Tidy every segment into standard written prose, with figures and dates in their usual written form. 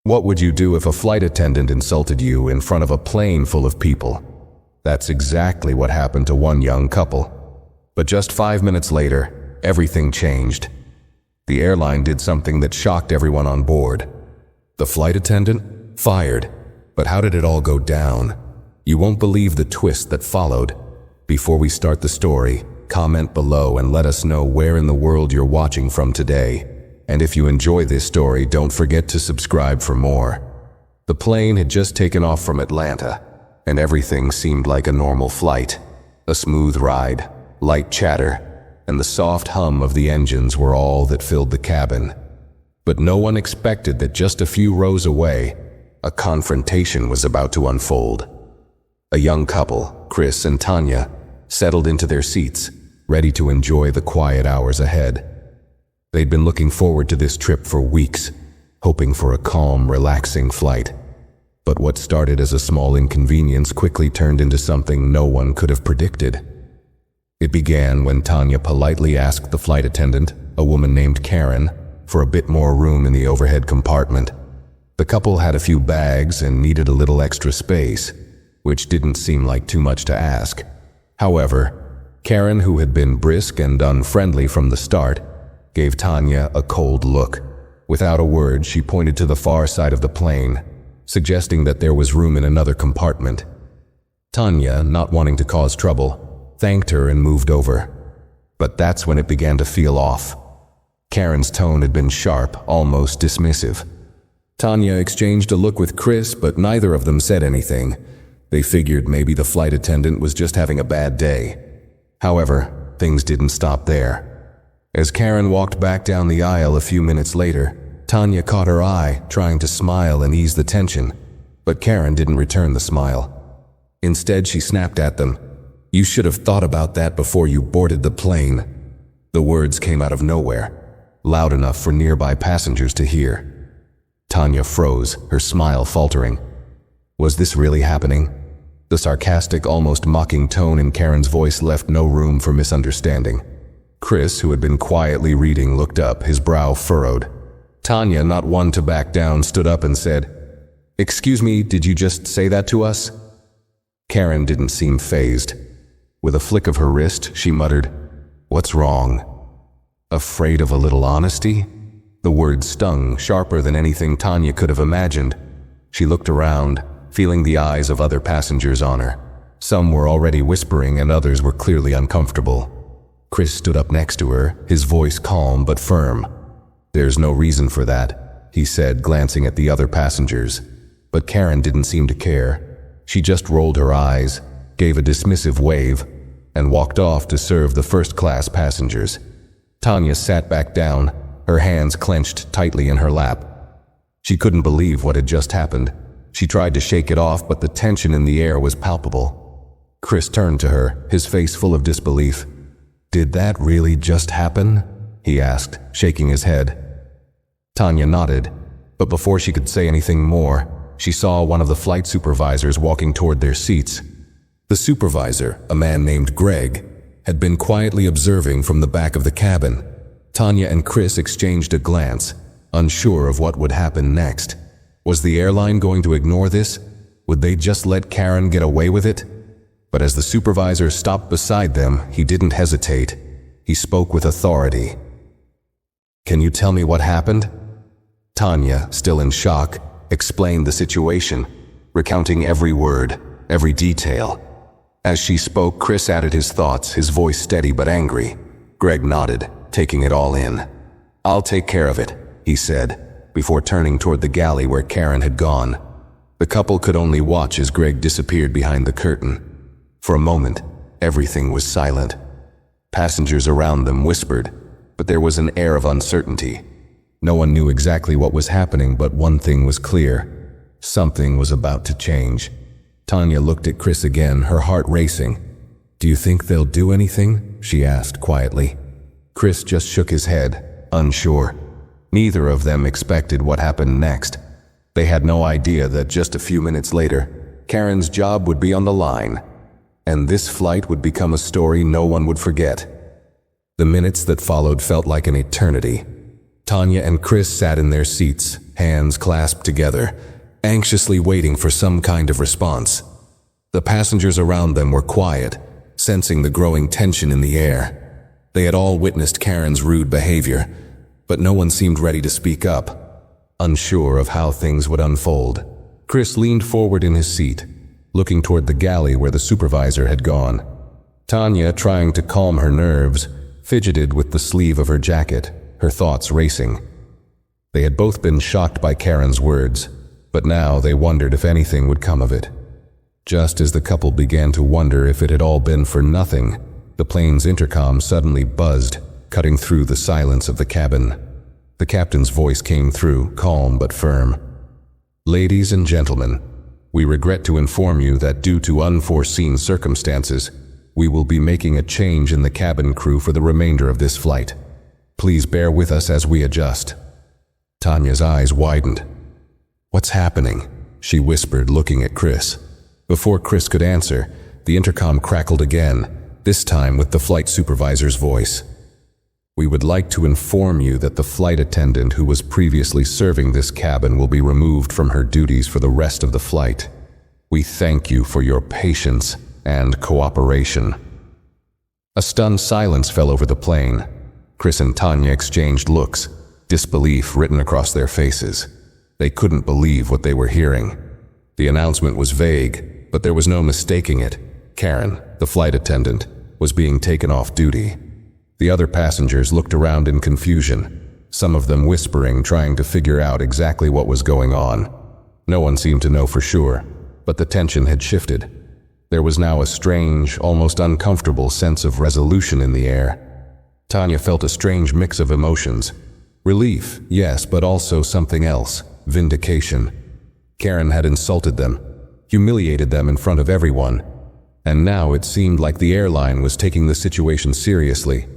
What would you do if a flight attendant insulted you in front of a plane full of people? That's exactly what happened to one young couple. But just 5 minutes later, everything changed. The airline did something that shocked everyone on board. The flight attendant fired. But how did it all go down? You won't believe the twist that followed. Before we start the story, comment below and let us know where in the world you're watching from today. And if you enjoy this story, don't forget to subscribe for more. The plane had just taken off from Atlanta, and everything seemed like a normal flight. A smooth ride, light chatter, and the soft hum of the engines were all that filled the cabin. But no one expected that just a few rows away, a confrontation was about to unfold. A young couple, Chris and Tanya, settled into their seats, ready to enjoy the quiet hours ahead. They'd been looking forward to this trip for weeks, hoping for a calm, relaxing flight. But what started as a small inconvenience quickly turned into something no one could have predicted. It began when Tanya politely asked the flight attendant, a woman named Karen, for a bit more room in the overhead compartment. The couple had a few bags and needed a little extra space, which didn't seem like too much to ask. However, Karen, who had been brisk and unfriendly from the start, gave Tanya a cold look. Without a word, she pointed to the far side of the plane, suggesting that there was room in another compartment. Tanya, not wanting to cause trouble, thanked her and moved over. But that's when it began to feel off. Karen's tone had been sharp, almost dismissive. Tanya exchanged a look with Chris, but neither of them said anything. They figured maybe the flight attendant was just having a bad day. However, things didn't stop there. As Karen walked back down the aisle a few minutes later, Tanya caught her eye, trying to smile and ease the tension. But Karen didn't return the smile. Instead, she snapped at them. "You should have thought about that before you boarded the plane." The words came out of nowhere, loud enough for nearby passengers to hear. Tanya froze, her smile faltering. Was this really happening? The sarcastic, almost mocking tone in Karen's voice left no room for misunderstanding. Chris, who had been quietly reading, looked up, his brow furrowed. Tanya, not one to back down, stood up and said, "Excuse me, did you just say that to us?" Karen didn't seem fazed. With a flick of her wrist, she muttered, "What's wrong?" Afraid of a little honesty? The word stung, sharper than anything Tanya could have imagined. She looked around, feeling the eyes of other passengers on her. Some were already whispering and others were clearly uncomfortable. Chris stood up next to her, his voice calm but firm. "There's no reason for that," he said, glancing at the other passengers. But Karen didn't seem to care. She just rolled her eyes, gave a dismissive wave, and walked off to serve the first-class passengers. Tanya sat back down, her hands clenched tightly in her lap. She couldn't believe what had just happened. She tried to shake it off, but the tension in the air was palpable. Chris turned to her, his face full of disbelief. "Did that really just happen?" he asked, shaking his head. Tanya nodded, but before she could say anything more, she saw one of the flight supervisors walking toward their seats. The supervisor, a man named Greg, had been quietly observing from the back of the cabin. Tanya and Chris exchanged a glance, unsure of what would happen next. Was the airline going to ignore this? Would they just let Karen get away with it? But as the supervisor stopped beside them, he didn't hesitate. He spoke with authority. "Can you tell me what happened?" Tanya, still in shock, explained the situation, recounting every word, every detail. As she spoke, Chris added his thoughts, his voice steady but angry. Greg nodded, taking it all in. "I'll take care of it," he said, before turning toward the galley where Karen had gone. The couple could only watch as Greg disappeared behind the curtain. For a moment, everything was silent. Passengers around them whispered, but there was an air of uncertainty. No one knew exactly what was happening, but one thing was clear. Something was about to change. Tanya looked at Chris again, her heart racing. "Do you think they'll do anything?" she asked quietly. Chris just shook his head, unsure. Neither of them expected what happened next. They had no idea that just a few minutes later, Karen's job would be on the line, and this flight would become a story no one would forget. The minutes that followed felt like an eternity. Tanya and Chris sat in their seats, hands clasped together, anxiously waiting for some kind of response. The passengers around them were quiet, sensing the growing tension in the air. They had all witnessed Karen's rude behavior, but no one seemed ready to speak up, unsure of how things would unfold. Chris leaned forward in his seat, looking toward the galley where the supervisor had gone. Tanya, trying to calm her nerves, fidgeted with the sleeve of her jacket, her thoughts racing. They had both been shocked by Karen's words, but now they wondered if anything would come of it. Just as the couple began to wonder if it had all been for nothing, the plane's intercom suddenly buzzed, cutting through the silence of the cabin. The captain's voice came through, calm but firm. "Ladies and gentlemen, we regret to inform you that due to unforeseen circumstances, we will be making a change in the cabin crew for the remainder of this flight. Please bear with us as we adjust." Tanya's eyes widened. "What's happening?" she whispered, looking at Chris. Before Chris could answer, the intercom crackled again, this time with the flight supervisor's voice. "We would like to inform you that the flight attendant who was previously serving this cabin will be removed from her duties for the rest of the flight. We thank you for your patience and cooperation." A stunned silence fell over the plane. Chris and Tanya exchanged looks, disbelief written across their faces. They couldn't believe what they were hearing. The announcement was vague, but there was no mistaking it. Karen, the flight attendant, was being taken off duty. The other passengers looked around in confusion, some of them whispering, trying to figure out exactly what was going on. No one seemed to know for sure, but the tension had shifted. There was now a strange, almost uncomfortable sense of resolution in the air. Tanya felt a strange mix of emotions. Relief, yes, but also something else, vindication. Karen had insulted them, humiliated them in front of everyone, and now it seemed like the airline was taking the situation seriously.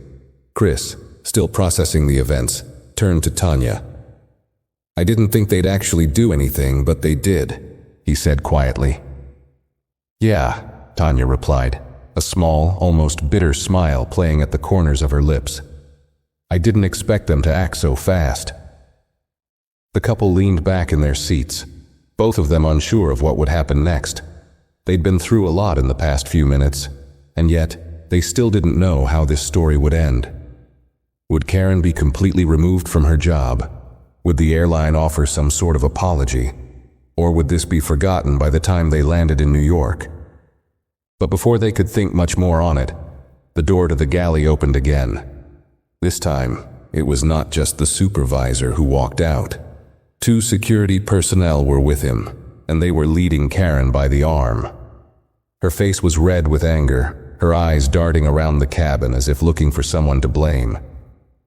Chris, still processing the events, turned to Tanya. "I didn't think they'd actually do anything, but they did," he said quietly. "Yeah," Tanya replied, a small, almost bitter smile playing at the corners of her lips. "I didn't expect them to act so fast." The couple leaned back in their seats, both of them unsure of what would happen next. They'd been through a lot in the past few minutes, and yet they still didn't know how this story would end. Would Karen be completely removed from her job? Would the airline offer some sort of apology? Or would this be forgotten by the time they landed in New York? But before they could think much more on it, the door to the galley opened again. This time, it was not just the supervisor who walked out. 2 security personnel were with him, and they were leading Karen by the arm. Her face was red with anger, her eyes darting around the cabin as if looking for someone to blame.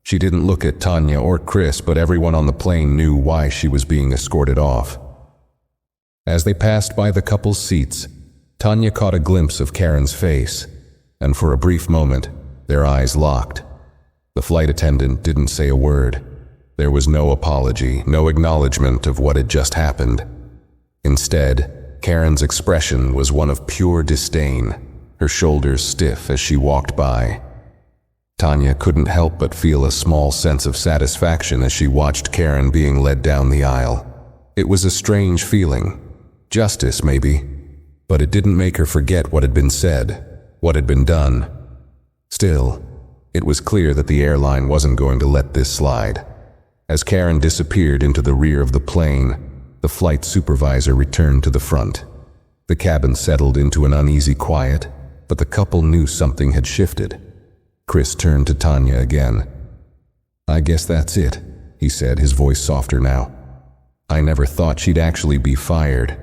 She didn't look at Tanya or Chris, but everyone on the plane knew why she was being escorted off. As they passed by the couple's seats, Tanya caught a glimpse of Karen's face, and for a brief moment, their eyes locked. The flight attendant didn't say a word. There was no apology, no acknowledgement of what had just happened. Instead, Karen's expression was one of pure disdain, her shoulders stiff as she walked by. Tanya couldn't help but feel a small sense of satisfaction as she watched Karen being led down the aisle. It was a strange feeling. Justice, maybe. But it didn't make her forget what had been said, what had been done. Still, it was clear that the airline wasn't going to let this slide. As Karen disappeared into the rear of the plane, the flight supervisor returned to the front. The cabin settled into an uneasy quiet, but the couple knew something had shifted. Chris turned to Tanya again. "I guess that's it," he said, his voice softer now. "I never thought she'd actually be fired."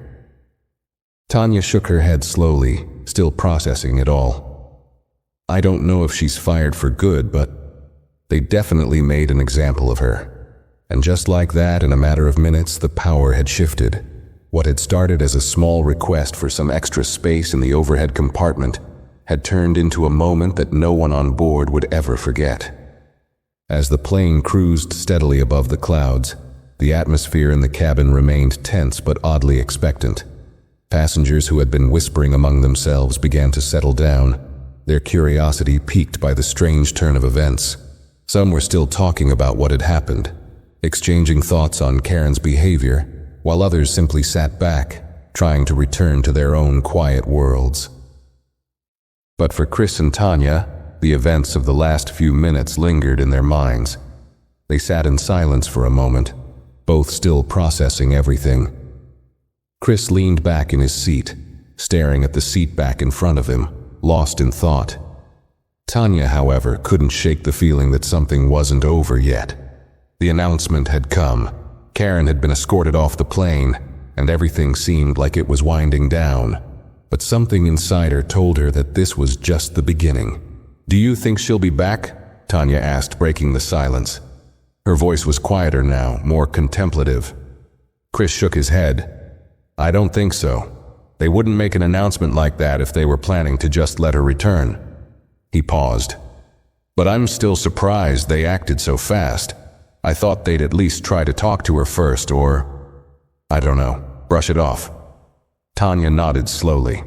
Tanya shook her head slowly, still processing it all. "I don't know if she's fired for good, but they definitely made an example of her." And just like that, in a matter of minutes, the power had shifted. What had started as a small request for some extra space in the overhead compartment had turned into a moment that no one on board would ever forget. As the plane cruised steadily above the clouds, the atmosphere in the cabin remained tense but oddly expectant. Passengers who had been whispering among themselves began to settle down, their curiosity piqued by the strange turn of events. Some were still talking about what had happened. exchanging thoughts on Karen's behavior, while others simply sat back, trying to return to their own quiet worlds. But for Chris and Tanya, the events of the last few minutes lingered in their minds. They sat in silence for a moment, both still processing everything. Chris leaned back in his seat, staring at the seat back in front of him, lost in thought. Tanya, however, couldn't shake the feeling that something wasn't over yet. The announcement had come. Karen had been escorted off the plane, and everything seemed like it was winding down. But something inside her told her that this was just the beginning. "Do you think she'll be back?" Tanya asked, breaking the silence. Her voice was quieter now, more contemplative. Chris shook his head. "I don't think so. They wouldn't make an announcement like that if they were planning to just let her return." He paused. "But I'm still surprised they acted so fast. I thought they'd at least try to talk to her first, or, I don't know, brush it off." Tanya nodded slowly.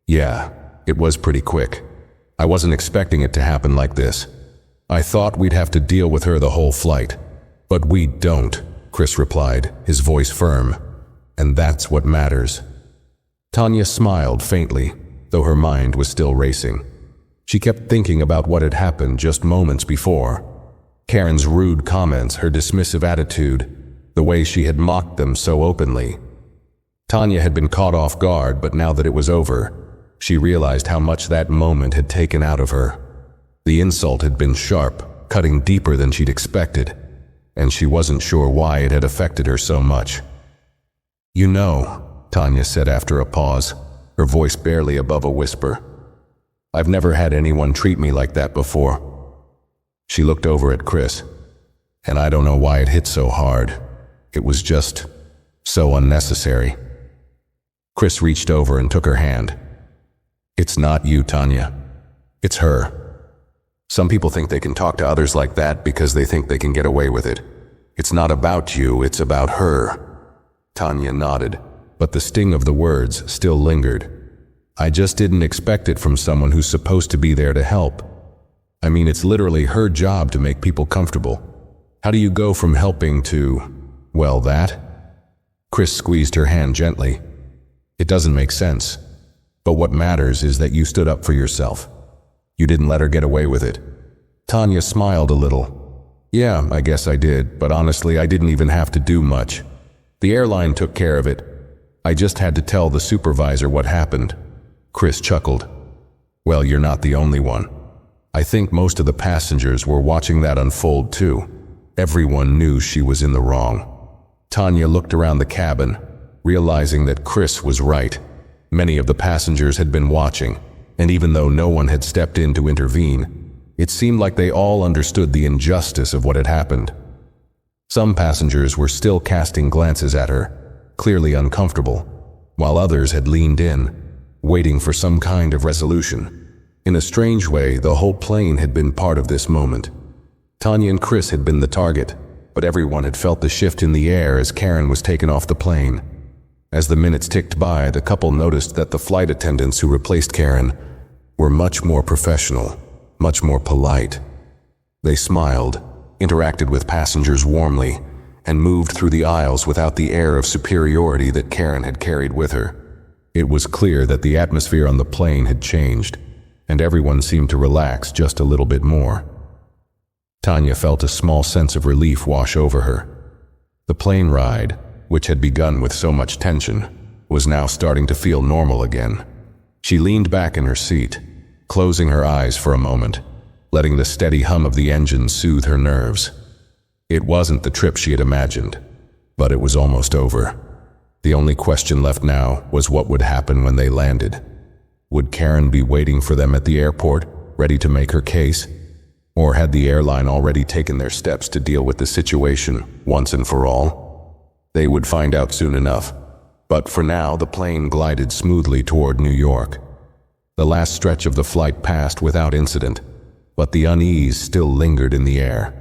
"Yeah, it was pretty quick. I wasn't expecting it to happen like this. I thought we'd have to deal with her the whole flight. But we don't," Chris replied, his voice firm. "And that's what matters." Tanya smiled faintly, though her mind was still racing. She kept thinking about what had happened just moments before. Karen's rude comments, her dismissive attitude, the way she had mocked them so openly. Tanya had been caught off guard, but now that it was over, she realized how much that moment had taken out of her. The insult had been sharp, cutting deeper than she'd expected, and she wasn't sure why it had affected her so much. "You know," Tanya said after a pause, her voice barely above a whisper, "I've never had anyone treat me like that before." She looked over at Chris, and I don't know why it hit so hard. It was just so unnecessary. Chris reached over and took her hand. "It's not you, Tanya. It's her. Some people think they can talk to others like that because they think they can get away with it. It's not about you, it's about her." Tanya nodded, but the sting of the words still lingered. "I just didn't expect it from someone who's supposed to be there to help. I mean, it's literally her job to make people comfortable. How do you go from helping to, well, that?" Chris squeezed her hand gently. "It doesn't make sense. But what matters is that you stood up for yourself. You didn't let her get away with it." Tanya smiled a little. "Yeah, I guess I did, but honestly, I didn't even have to do much. The airline took care of it. I just had to tell the supervisor what happened." Chris chuckled. "Well, you're not the only one. I think most of the passengers were watching that unfold too. Everyone knew she was in the wrong." Tanya looked around the cabin, realizing that Chris was right. Many of the passengers had been watching, and even though no one had stepped in to intervene, it seemed like they all understood the injustice of what had happened. Some passengers were still casting glances at her, clearly uncomfortable, while others had leaned in, waiting for some kind of resolution. In a strange way, the whole plane had been part of this moment. Tanya and Chris had been the target, but everyone had felt the shift in the air as Karen was taken off the plane. As the minutes ticked by, the couple noticed that the flight attendants who replaced Karen were much more professional, much more polite. They smiled, interacted with passengers warmly, and moved through the aisles without the air of superiority that Karen had carried with her. It was clear that the atmosphere on the plane had changed, and everyone seemed to relax just a little bit more. Tanya felt a small sense of relief wash over her. The plane ride, which had begun with so much tension, was now starting to feel normal again. She leaned back in her seat, closing her eyes for a moment, letting the steady hum of the engine soothe her nerves. It wasn't the trip she had imagined, but it was almost over. The only question left now was what would happen when they landed. Would Karen be waiting for them at the airport, ready to make her case? Or had the airline already taken their steps to deal with the situation once and for all? They would find out soon enough. But for now, the plane glided smoothly toward New York. The last stretch of the flight passed without incident, but the unease still lingered in the air.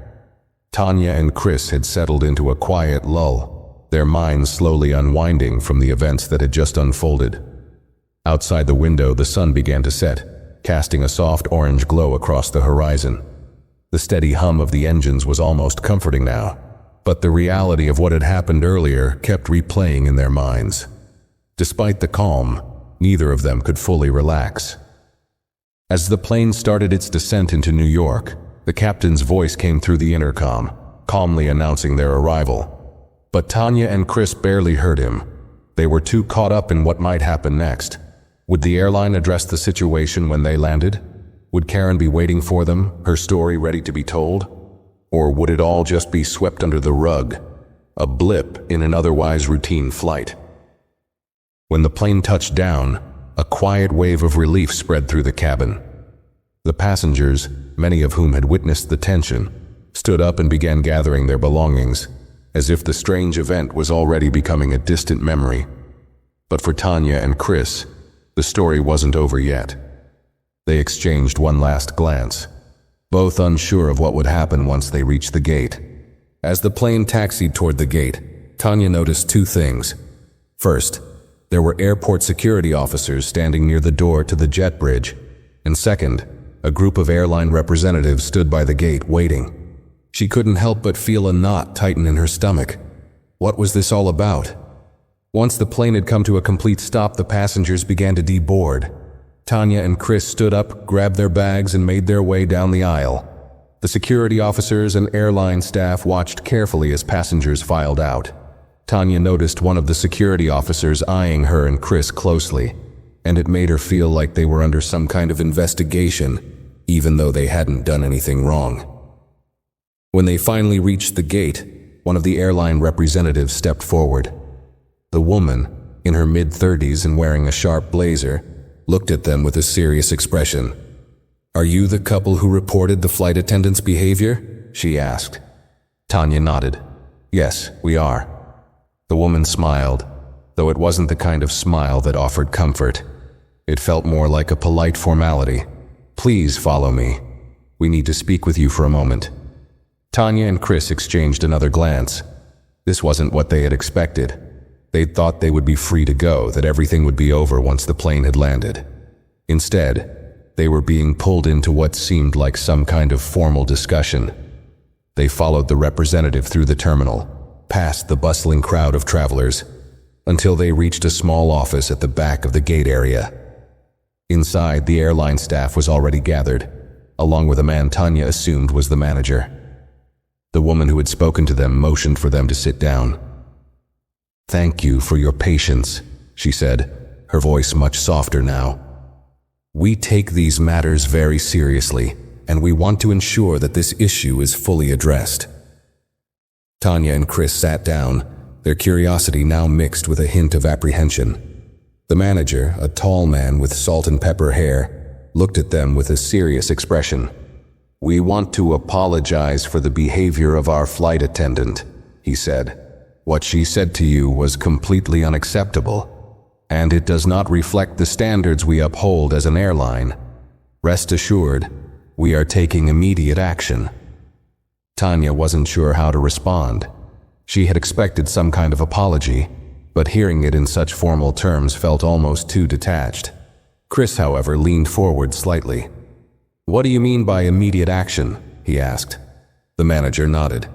Tanya and Chris had settled into a quiet lull, their minds slowly unwinding from the events that had just unfolded. Outside the window, the sun began to set, casting a soft orange glow across the horizon. The steady hum of the engines was almost comforting now. but the reality of what had happened earlier kept replaying in their minds. Despite the calm, neither of them could fully relax. As the plane started its descent into New York, the captain's voice came through the intercom, calmly announcing their arrival. But Tanya and Chris barely heard him. They were too caught up in what might happen next. Would the airline address the situation when they landed? Would Karen be waiting for them, her story ready to be told? Or would it all just be swept under the rug, a blip in an otherwise routine flight? When the plane touched down, a quiet wave of relief spread through the cabin. The passengers, many of whom had witnessed the tension, stood up and began gathering their belongings, as if the strange event was already becoming a distant memory. But for Tanya and Chris, the story wasn't over yet. They exchanged one last glance, both unsure of what would happen once they reached the gate. As the plane taxied toward the gate, Tanya noticed two things. First, there were airport security officers standing near the door to the jet bridge, and second, a group of airline representatives stood by the gate waiting. She couldn't help but feel a knot tighten in her stomach. What was this all about? Once the plane had come to a complete stop, the passengers began to deboard. Tanya and Chris stood up, grabbed their bags, and made their way down the aisle. The security officers and airline staff watched carefully as passengers filed out. Tanya noticed one of the security officers eyeing her and Chris closely, and it made her feel like they were under some kind of investigation, even though they hadn't done anything wrong. When they finally reached the gate, one of the airline representatives stepped forward. The woman, in her mid-30s and wearing a sharp blazer, looked at them with a serious expression. "Are you the couple who reported the flight attendant's behavior?" she asked. Tanya nodded. "Yes, we are." The woman smiled, though it wasn't the kind of smile that offered comfort. It felt more like a polite formality. "Please follow me. We need to speak with you for a moment." Tanya and Chris exchanged another glance. This wasn't what they had expected. They'd thought they would be free to go, that everything would be over once the plane had landed. Instead, they were being pulled into what seemed like some kind of formal discussion. They followed the representative through the terminal, past the bustling crowd of travelers, until they reached a small office at the back of the gate area. Inside, the airline staff was already gathered, along with a man Tanya assumed was the manager. The woman who had spoken to them motioned for them to sit down. "Thank you for your patience," she said, her voice much softer now. "We take these matters very seriously, and we want to ensure that this issue is fully addressed." Tanya and Chris sat down, their curiosity now mixed with a hint of apprehension. The manager, a tall man with salt and pepper hair, looked at them with a serious expression. "We want to apologize for the behavior of our flight attendant," he said. "What she said to you was completely unacceptable, and it does not reflect the standards we uphold as an airline. Rest assured, we are taking immediate action." Tanya wasn't sure how to respond. She had expected some kind of apology, but hearing it in such formal terms felt almost too detached. Chris, however, leaned forward slightly. "What do you mean by immediate action?" he asked. The manager nodded.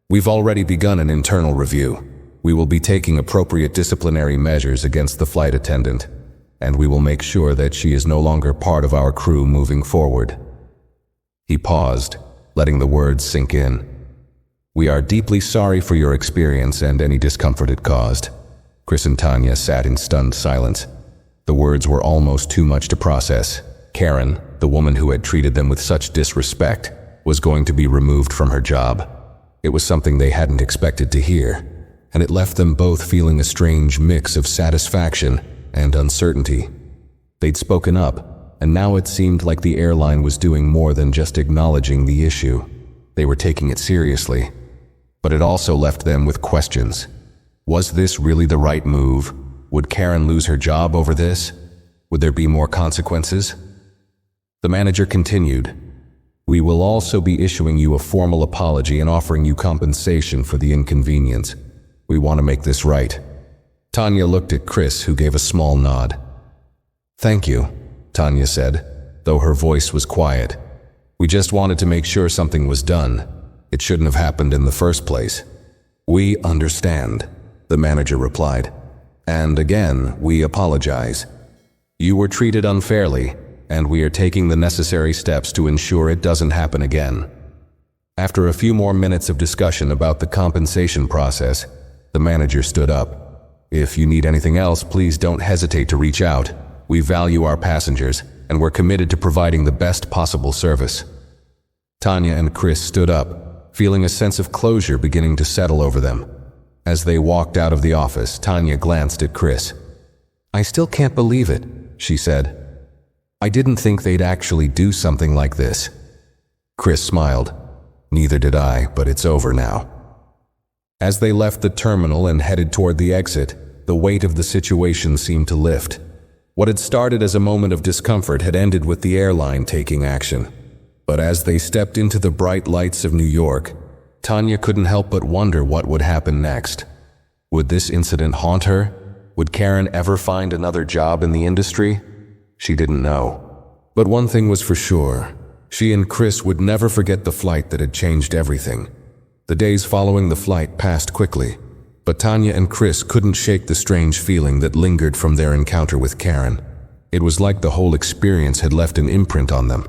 "We've already begun an internal review. We will be taking appropriate disciplinary measures against the flight attendant, and we will make sure that she is no longer part of our crew moving forward." He paused, letting the words sink in. "We are deeply sorry for your experience and any discomfort it caused." Chris and Tanya sat in stunned silence. The words were almost too much to process. Karen, the woman who had treated them with such disrespect, was going to be removed from her job. It was something they hadn't expected to hear, and it left them both feeling a strange mix of satisfaction and uncertainty. They'd spoken up, and now it seemed like the airline was doing more than just acknowledging the issue. They were taking it seriously. But it also left them with questions. Was this really the right move? Would Karen lose her job over this? Would there be more consequences? The manager continued, "We will also be issuing you a formal apology and offering you compensation for the inconvenience. We want to make this right." Tanya looked at Chris, who gave a small nod. "Thank you," Tanya said, though her voice was quiet. "We just wanted to make sure something was done. It shouldn't have happened in the first place." "We understand," the manager replied. "And again, we apologize. You were treated unfairly, and we are taking the necessary steps to ensure it doesn't happen again." After a few more minutes of discussion about the compensation process, the manager stood up. "If you need anything else, please don't hesitate to reach out. We value our passengers, and we're committed to providing the best possible service." Tanya and Chris stood up, feeling a sense of closure beginning to settle over them. As they walked out of the office, Tanya glanced at Chris. "I still can't believe it," she said. "I didn't think they'd actually do something like this." Chris smiled. "Neither did I, but it's over now." As they left the terminal and headed toward the exit, the weight of the situation seemed to lift. What had started as a moment of discomfort had ended with the airline taking action. But as they stepped into the bright lights of New York, Tanya couldn't help but wonder what would happen next. Would this incident haunt her? Would Karen ever find another job in the industry? She didn't know. But one thing was for sure. She and Chris would never forget the flight that had changed everything. The days following the flight passed quickly, but Tanya and Chris couldn't shake the strange feeling that lingered from their encounter with Karen. It was like the whole experience had left an imprint on them.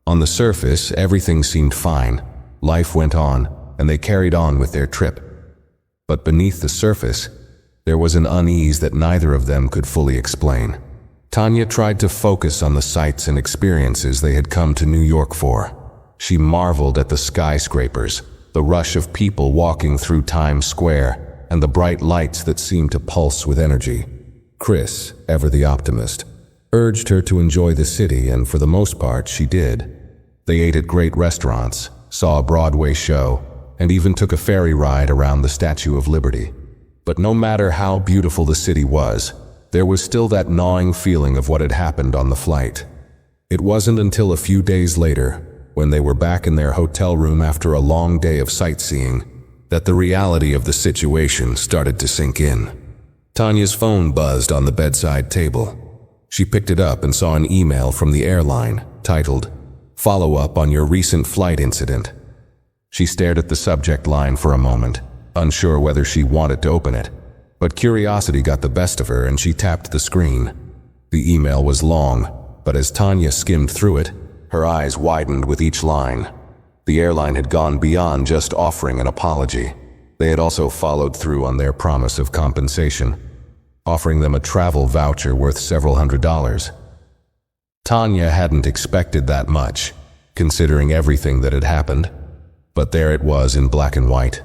On the surface, everything seemed fine. Life went on, and they carried on with their trip. But beneath the surface, there was an unease that neither of them could fully explain. Tanya tried to focus on the sights and experiences they had come to New York for. She marveled at the skyscrapers, the rush of people walking through Times Square, and the bright lights that seemed to pulse with energy. Chris, ever the optimist, urged her to enjoy the city, and for the most part she did. They ate at great restaurants, saw a Broadway show, and even took a ferry ride around the Statue of Liberty. But no matter how beautiful the city was, there was still that gnawing feeling of what had happened on the flight. It wasn't until a few days later, when they were back in their hotel room after a long day of sightseeing, that the reality of the situation started to sink in. Tanya's phone buzzed on the bedside table. She picked it up and saw an email from the airline, titled, "Follow up on your recent flight incident." She stared at the subject line for a moment, unsure whether she wanted to open it. But curiosity got the best of her and she tapped the screen. The email was long, but as Tanya skimmed through it, her eyes widened with each line. The airline had gone beyond just offering an apology. They had also followed through on their promise of compensation, offering them a travel voucher worth several $100s. Tanya hadn't expected that much, considering everything that had happened. But there it was in black and white.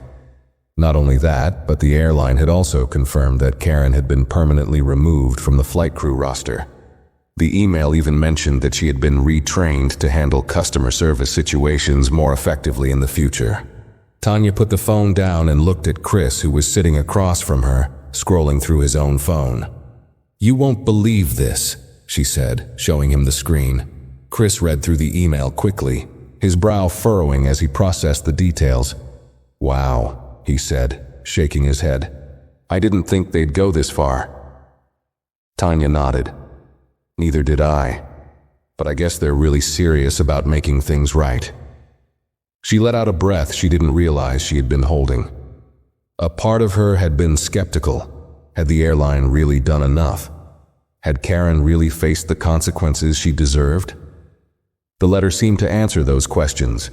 Not only that, but the airline had also confirmed that Karen had been permanently removed from the flight crew roster. The email even mentioned that she had been retrained to handle customer service situations more effectively in the future. Tanya put the phone down and looked at Chris, who was sitting across from her, scrolling through his own phone. "You won't believe this," she said, showing him the screen. Chris read through the email quickly, his brow furrowing as he processed the details. "Wow," he said, shaking his head. "I didn't think they'd go this far." Tanya nodded. "Neither did I. But I guess they're really serious about making things right." She let out a breath she didn't realize she had been holding. A part of her had been skeptical. Had the airline really done enough? Had Karen really faced the consequences she deserved? The letter seemed to answer those questions,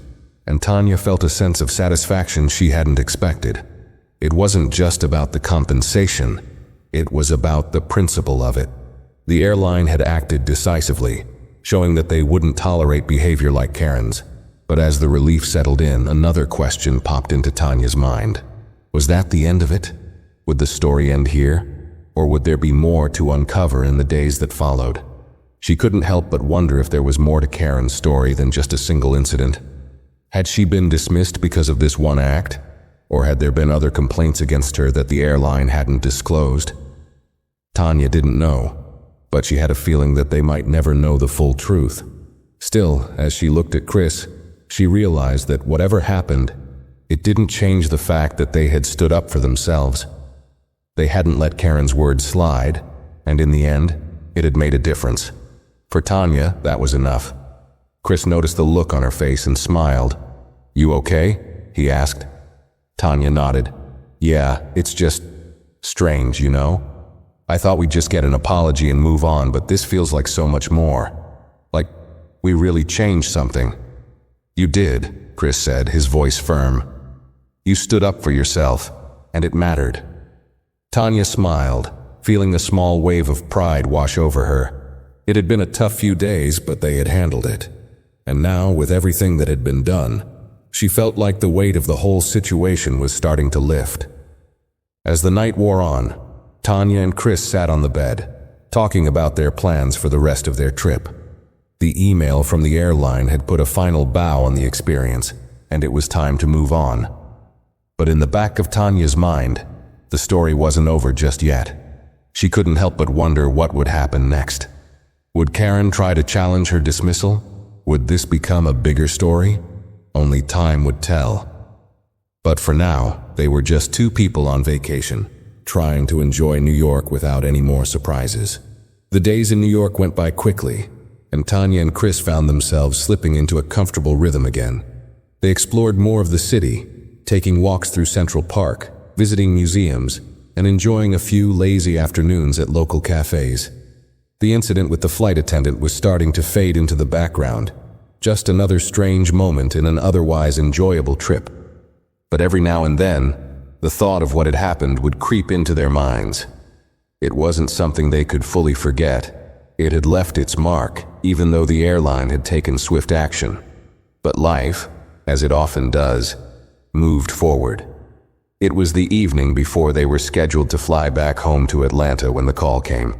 and Tanya felt a sense of satisfaction she hadn't expected. It wasn't just about the compensation, it was about the principle of it. The airline had acted decisively, showing that they wouldn't tolerate behavior like Karen's. But as the relief settled in, another question popped into Tanya's mind. Was that the end of it? Would the story end here? Or would there be more to uncover in the days that followed? She couldn't help but wonder if there was more to Karen's story than just a single incident. Had she been dismissed because of this one act? Or had there been other complaints against her that the airline hadn't disclosed? Tanya didn't know, but she had a feeling that they might never know the full truth. Still, as she looked at Chris, she realized that whatever happened, it didn't change the fact that they had stood up for themselves. They hadn't let Karen's words slide, and in the end, it had made a difference. For Tanya, that was enough. Chris noticed the look on her face and smiled. "You okay?" he asked. Tanya nodded. Yeah, it's just strange, you know? I thought we'd just get an apology and move on, but this feels like so much more. Like, we really changed something. You did, Chris said, his voice firm. You stood up for yourself, and it mattered. Tanya smiled, feeling a small wave of pride wash over her. It had been a tough few days, but they had handled it. And now, with everything that had been done, she felt like the weight of the whole situation was starting to lift. As the night wore on, Tanya and Chris sat on the bed, talking about their plans for the rest of their trip. The email from the airline had put a final bow on the experience, and it was time to move on. But in the back of Tanya's mind, the story wasn't over just yet. She couldn't help but wonder what would happen next. Would Karen try to challenge her dismissal? Would this become a bigger story? Only time would tell. But for now, they were just two people on vacation, trying to enjoy New York without any more surprises. The days in New York went by quickly, and Tanya and Chris found themselves slipping into a comfortable rhythm again. They explored more of the city, taking walks through Central Park, visiting museums, and enjoying a few lazy afternoons at local cafes. The incident with the flight attendant was starting to fade into the background, just another strange moment in an otherwise enjoyable trip. But every now and then, the thought of what had happened would creep into their minds. It wasn't something they could fully forget. It had left its mark, even though the airline had taken swift action. But life, as it often does, moved forward. It was the evening before they were scheduled to fly back home to Atlanta when the call came.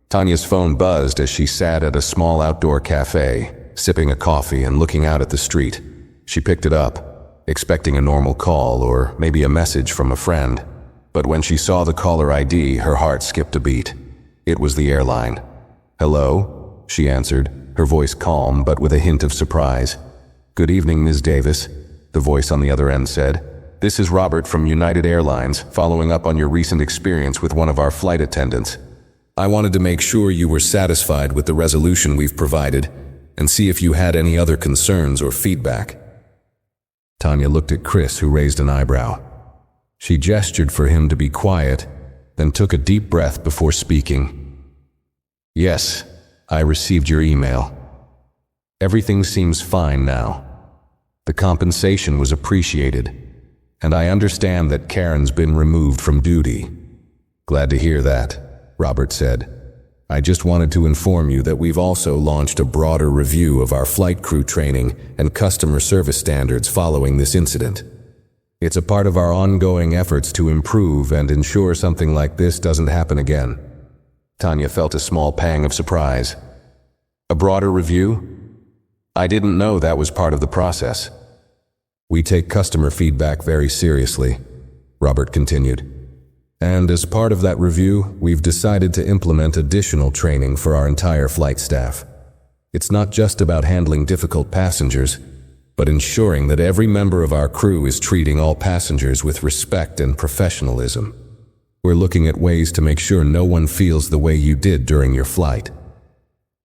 Tanya's phone buzzed as she sat at a small outdoor cafe, sipping a coffee and looking out at the street. She picked it up, expecting a normal call or maybe a message from a friend. But when she saw the caller ID, her heart skipped a beat. It was the airline. "Hello?" she answered, her voice calm but with a hint of surprise. "Good evening, Ms. Davis," the voice on the other end said. "This is Robert from United Airlines, following up on your recent experience with one of our flight attendants. I wanted to make sure you were satisfied with the resolution we've provided and see if you had any other concerns or feedback." Tanya looked at Chris, who raised an eyebrow. She gestured for him to be quiet, then took a deep breath before speaking. "Yes, I received your email. Everything seems fine now. The compensation was appreciated, and I understand that Karen's been removed from duty." "Glad to hear that," Robert said. "I just wanted to inform you that we've also launched a broader review of our flight crew training and customer service standards following this incident. It's a part of our ongoing efforts to improve and ensure something like this doesn't happen again." Tanya felt a small pang of surprise. "A broader review? I didn't know that was part of the process." "We take customer feedback very seriously," Robert continued. "And as part of that review, we've decided to implement additional training for our entire flight staff. It's not just about handling difficult passengers, but ensuring that every member of our crew is treating all passengers with respect and professionalism. We're looking at ways to make sure no one feels the way you did during your flight."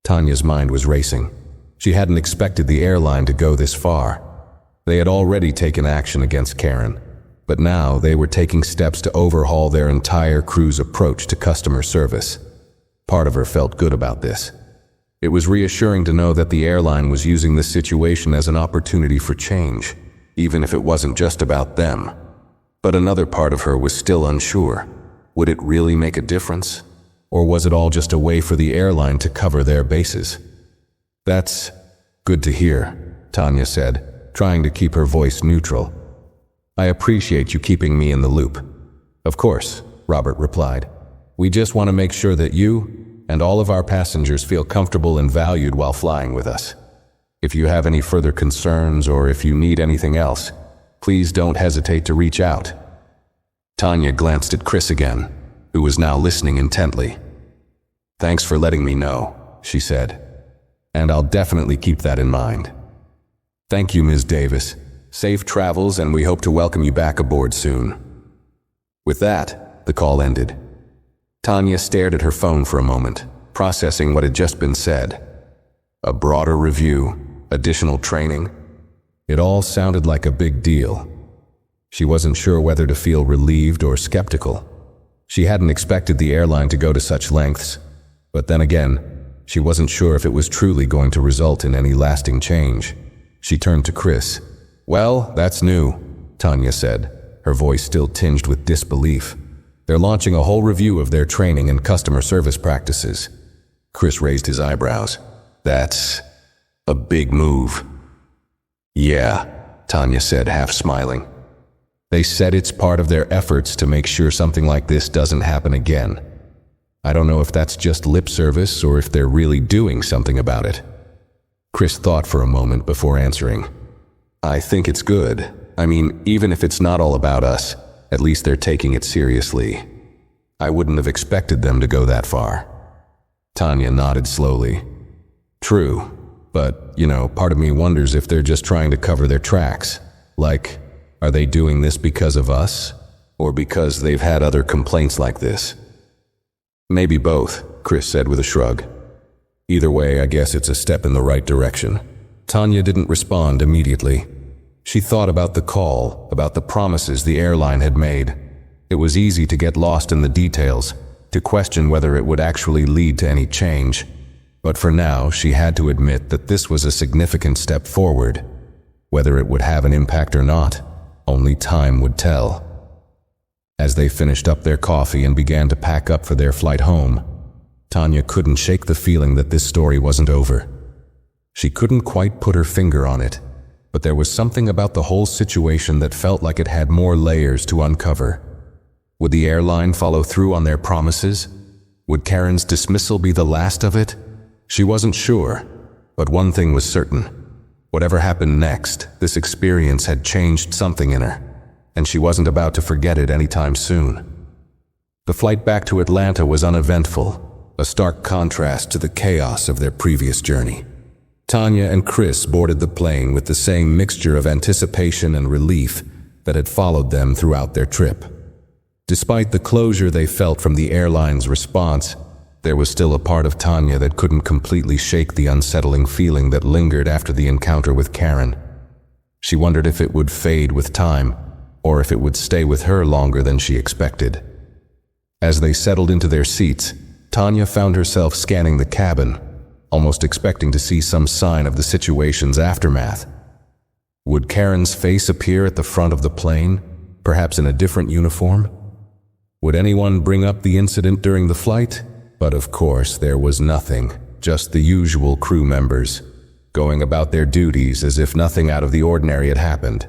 Tanya's mind was racing. She hadn't expected the airline to go this far. They had already taken action against Karen, but now they were taking steps to overhaul their entire crew's approach to customer service. Part of her felt good about this. It was reassuring to know that the airline was using this situation as an opportunity for change, even if it wasn't just about them. But another part of her was still unsure. Would it really make a difference? Or was it all just a way for the airline to cover their bases? "That's good to hear," Tanya said, trying to keep her voice neutral. "I appreciate you keeping me in the loop." "Of course," Robert replied. "We just want to make sure that you and all of our passengers feel comfortable and valued while flying with us. If you have any further concerns or if you need anything else, please don't hesitate to reach out." Tanya glanced at Chris again, who was now listening intently. "Thanks for letting me know," she said. "And I'll definitely keep that in mind." "Thank you, Ms. Davis. Safe travels, and we hope to welcome you back aboard soon." With that, the call ended. Tanya stared at her phone for a moment, processing what had just been said. A broader review, additional training. It all sounded like a big deal. She wasn't sure whether to feel relieved or skeptical. She hadn't expected the airline to go to such lengths, but then again, she wasn't sure if it was truly going to result in any lasting change. She turned to Chris. "Well, that's new," Tanya said, her voice still tinged with disbelief. "They're launching a whole review of their training and customer service practices." Chris raised his eyebrows. "That's a big move." "Yeah," Tanya said, half smiling. "They said it's part of their efforts to make sure something like this doesn't happen again. I don't know if that's just lip service or if they're really doing something about it." Chris thought for a moment before answering. "I think it's good. I mean, even if it's not all about us, at least they're taking it seriously. I wouldn't have expected them to go that far." Tanya nodded slowly. "True, but, part of me wonders if they're just trying to cover their tracks. Like, are they doing this because of us, or because they've had other complaints like this?" "Maybe both," Chris said with a shrug. "Either way, I guess it's a step in the right direction." Tanya didn't respond immediately. She thought about the call, about the promises the airline had made. It was easy to get lost in the details, to question whether it would actually lead to any change. But for now, she had to admit that this was a significant step forward. Whether it would have an impact or not, only time would tell. As they finished up their coffee and began to pack up for their flight home, Tanya couldn't shake the feeling that this story wasn't over. She couldn't quite put her finger on it, but there was something about the whole situation that felt like it had more layers to uncover. Would the airline follow through on their promises? Would Karen's dismissal be the last of it? She wasn't sure, but one thing was certain. Whatever happened next, this experience had changed something in her, and she wasn't about to forget it anytime soon. The flight back to Atlanta was uneventful, a stark contrast to the chaos of their previous journey. Tanya and Chris boarded the plane with the same mixture of anticipation and relief that had followed them throughout their trip. Despite the closure they felt from the airline's response, there was still a part of Tanya that couldn't completely shake the unsettling feeling that lingered after the encounter with Karen. She wondered if it would fade with time, or if it would stay with her longer than she expected. As they settled into their seats, Tanya found herself scanning the cabin, almost expecting to see some sign of the situation's aftermath. Would Karen's face appear at the front of the plane, perhaps in a different uniform? Would anyone bring up the incident during the flight? But of course, there was nothing, just the usual crew members, going about their duties as if nothing out of the ordinary had happened.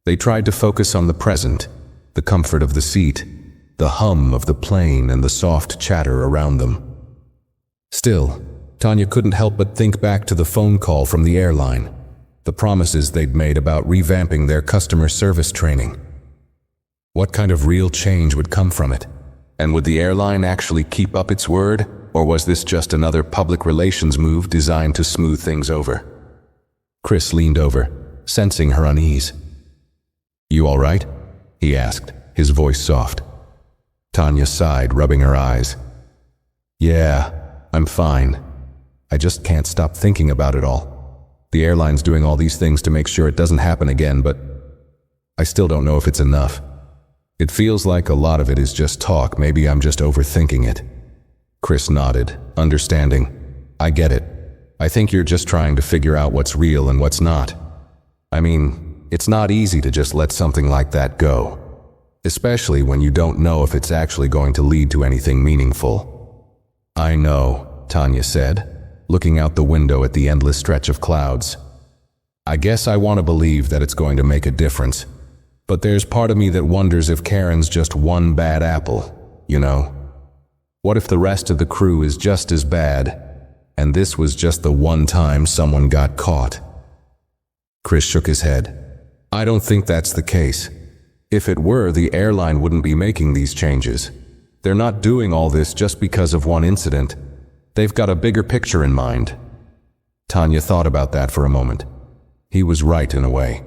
They tried to focus on the present, the comfort of the seat, the hum of the plane and the soft chatter around them. Still, Tanya couldn't help but think back to the phone call from the airline, the promises they'd made about revamping their customer service training. What kind of real change would come from it? And would the airline actually keep up its word, or was this just another public relations move designed to smooth things over? Chris leaned over, sensing her unease. "You all right?" he asked, his voice soft. Tanya sighed, rubbing her eyes. "Yeah, I'm fine. I just can't stop thinking about it all. The airline's doing all these things to make sure it doesn't happen again, but I still don't know if it's enough. It feels like a lot of it is just talk. Maybe I'm just overthinking it." Chris nodded, understanding. "I get it. I think you're just trying to figure out what's real and what's not. I mean, it's not easy to just let something like that go, especially when you don't know if it's actually going to lead to anything meaningful." "I know," Tanya said, looking out the window at the endless stretch of clouds. "I guess I want to believe that it's going to make a difference. But there's part of me that wonders if Karen's just one bad apple, you know? What if the rest of the crew is just as bad, and this was just the one time someone got caught?" Chris shook his head. "I don't think that's the case. If it were, the airline wouldn't be making these changes. They're not doing all this just because of one incident. They've got a bigger picture in mind." Tanya thought about that for a moment. He was right in a way.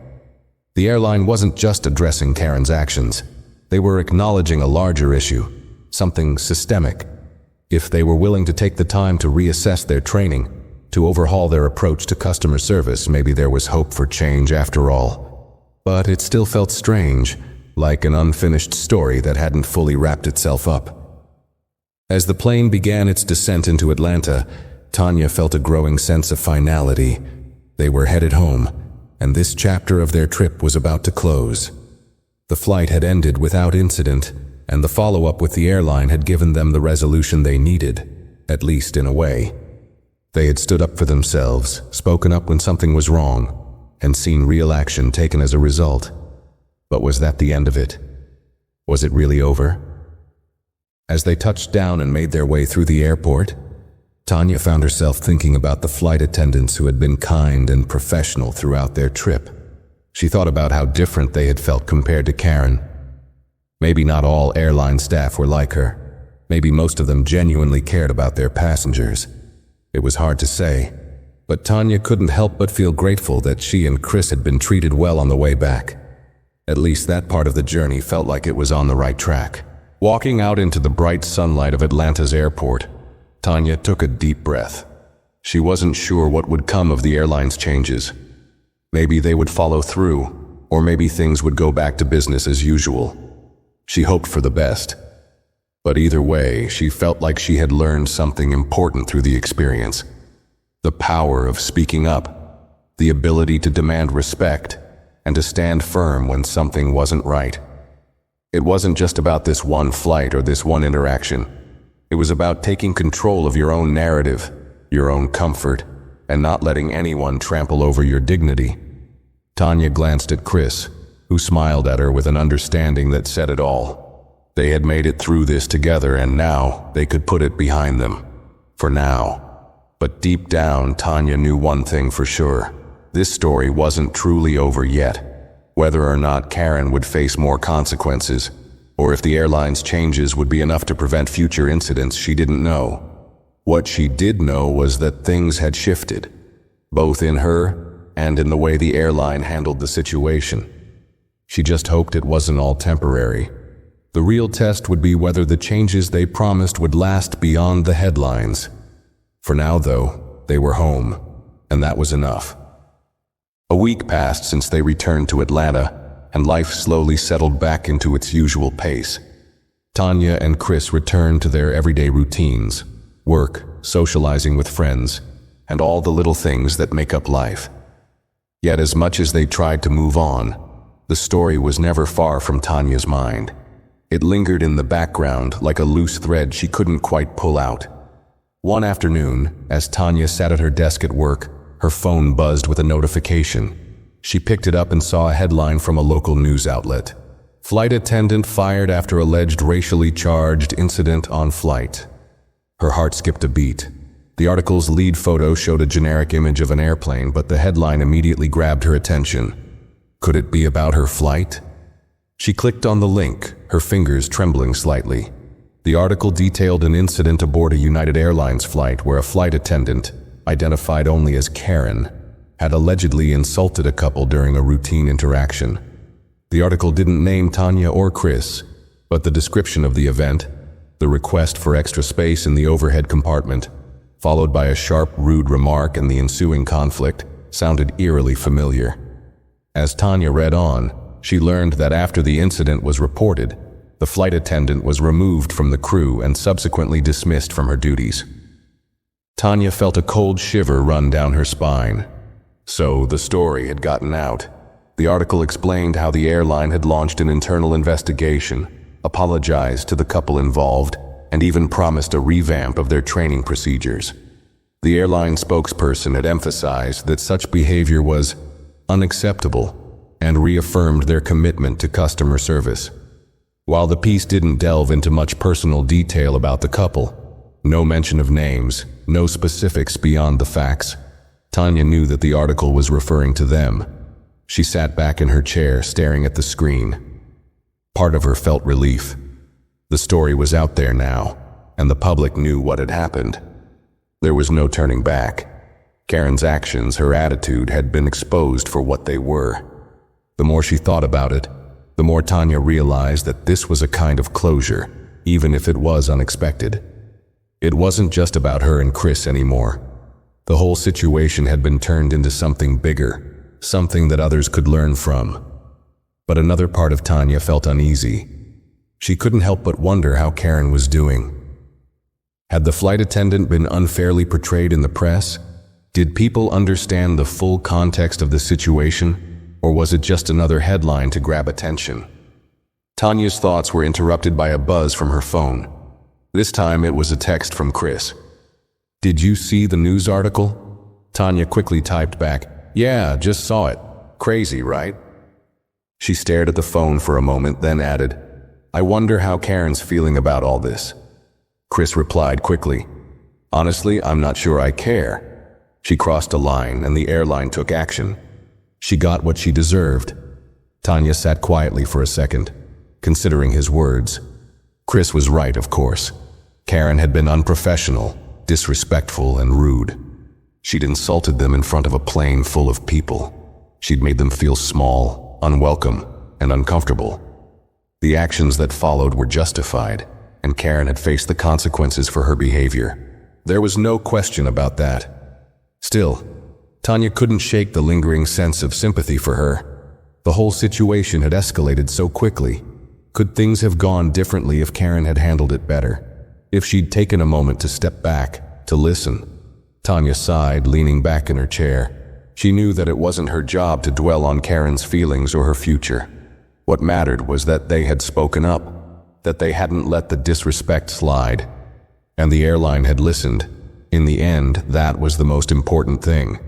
The airline wasn't just addressing Karen's actions. They were acknowledging a larger issue, something systemic. If they were willing to take the time to reassess their training, to overhaul their approach to customer service, maybe there was hope for change after all. But it still felt strange, like an unfinished story that hadn't fully wrapped itself up. As the plane began its descent into Atlanta, Tanya felt a growing sense of finality. They were headed home, and this chapter of their trip was about to close. The flight had ended without incident, and the follow-up with the airline had given them the resolution they needed, at least in a way. They had stood up for themselves, spoken up when something was wrong, and seen real action taken as a result. But was that the end of it? Was it really over? As they touched down and made their way through the airport, Tanya found herself thinking about the flight attendants who had been kind and professional throughout their trip. She thought about how different they had felt compared to Karen. Maybe not all airline staff were like her. Maybe most of them genuinely cared about their passengers. It was hard to say, but Tanya couldn't help but feel grateful that she and Chris had been treated well on the way back. At least that part of the journey felt like it was on the right track. Walking out into the bright sunlight of Atlanta's airport, Tanya took a deep breath. She wasn't sure what would come of the airline's changes. Maybe they would follow through, or maybe things would go back to business as usual. She hoped for the best. But either way, she felt like she had learned something important through the experience. The power of speaking up, the ability to demand respect, and to stand firm when something wasn't right. It wasn't just about this one flight or this one interaction. It was about taking control of your own narrative, your own comfort, and not letting anyone trample over your dignity. Tanya glanced at Chris, who smiled at her with an understanding that said it all. They had made it through this together, and now they could put it behind them. For now. But deep down, Tanya knew one thing for sure. This story wasn't truly over yet. Whether or not Karen would face more consequences, or if the airline's changes would be enough to prevent future incidents, she didn't know. What she did know was that things had shifted, both in her and in the way the airline handled the situation. She just hoped it wasn't all temporary. The real test would be whether the changes they promised would last beyond the headlines. For now, though, they were home, and that was enough. A week passed since they returned to Atlanta, and life slowly settled back into its usual pace. Tanya and Chris returned to their everyday routines, work, socializing with friends, and all the little things that make up life. Yet as much as they tried to move on, the story was never far from Tanya's mind. It lingered in the background like a loose thread she couldn't quite pull out. One afternoon, as Tanya sat at her desk at work, her phone buzzed with a notification. She picked it up and saw a headline from a local news outlet. Flight attendant fired after alleged racially charged incident on flight. Her heart skipped a beat. The article's lead photo showed a generic image of an airplane, but the headline immediately grabbed her attention. Could it be about her flight? She clicked on the link, her fingers trembling slightly. The article detailed an incident aboard a United Airlines flight where a flight attendant, identified only as Karen, had allegedly insulted a couple during a routine interaction. The article didn't name Tanya or Chris, but the description of the event, the request for extra space in the overhead compartment, followed by a sharp, rude remark and the ensuing conflict, sounded eerily familiar. As Tanya read on, she learned that after the incident was reported, the flight attendant was removed from the crew and subsequently dismissed from her duties. Tanya felt a cold shiver run down her spine. So the story had gotten out. The article explained how the airline had launched an internal investigation, apologized to the couple involved, and even promised a revamp of their training procedures. The airline spokesperson had emphasized that such behavior was unacceptable and reaffirmed their commitment to customer service. While the piece didn't delve into much personal detail about the couple, no mention of names, no specifics beyond the facts, Tanya knew that the article was referring to them. She sat back in her chair, staring at the screen. Part of her felt relief. The story was out there now, and the public knew what had happened. There was no turning back. Karen's actions, her attitude, had been exposed for what they were. The more she thought about it, the more Tanya realized that this was a kind of closure, even if it was unexpected. It wasn't just about her and Chris anymore. The whole situation had been turned into something bigger, something that others could learn from. But another part of Tanya felt uneasy. She couldn't help but wonder how Karen was doing. Had the flight attendant been unfairly portrayed in the press? Did people understand the full context of the situation, or was it just another headline to grab attention? Tanya's thoughts were interrupted by a buzz from her phone. This time it was a text from Chris. "Did you see the news article?" Tanya quickly typed back, "Yeah, just saw it. Crazy, right?" She stared at the phone for a moment, then added, "I wonder how Karen's feeling about all this." Chris replied quickly, "Honestly, I'm not sure I care." She crossed a line and the airline took action. She got what she deserved. Tanya sat quietly for a second, considering his words. Chris was right, of course. Karen had been unprofessional, disrespectful, and rude. She'd insulted them in front of a plane full of people. She'd made them feel small, unwelcome, and uncomfortable. The actions that followed were justified, and Karen had faced the consequences for her behavior. There was no question about that. Still, Tanya couldn't shake the lingering sense of sympathy for her. The whole situation had escalated so quickly. Could things have gone differently if Karen had handled it better? If she'd taken a moment to step back, to listen? Tanya sighed, leaning back in her chair. She knew that it wasn't her job to dwell on Karen's feelings or her future. What mattered was that they had spoken up, that they hadn't let the disrespect slide, and the airline had listened. In the end, that was the most important thing.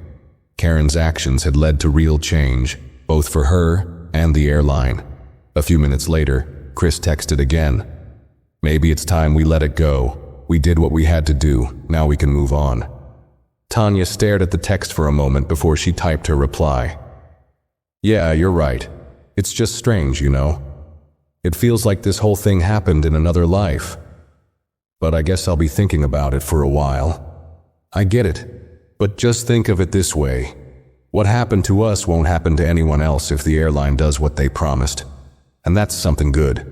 Karen's actions had led to real change, both for her and the airline. A few minutes later, Chris texted again. "Maybe it's time we let it go. We did what we had to do, now we can move on." Tanya stared at the text for a moment before she typed her reply. "Yeah, you're right. It's just strange, you know. It feels like this whole thing happened in another life. But I guess I'll be thinking about it for a while. I get it, but just think of it this way. What happened to us won't happen to anyone else if the airline does what they promised. And that's something good."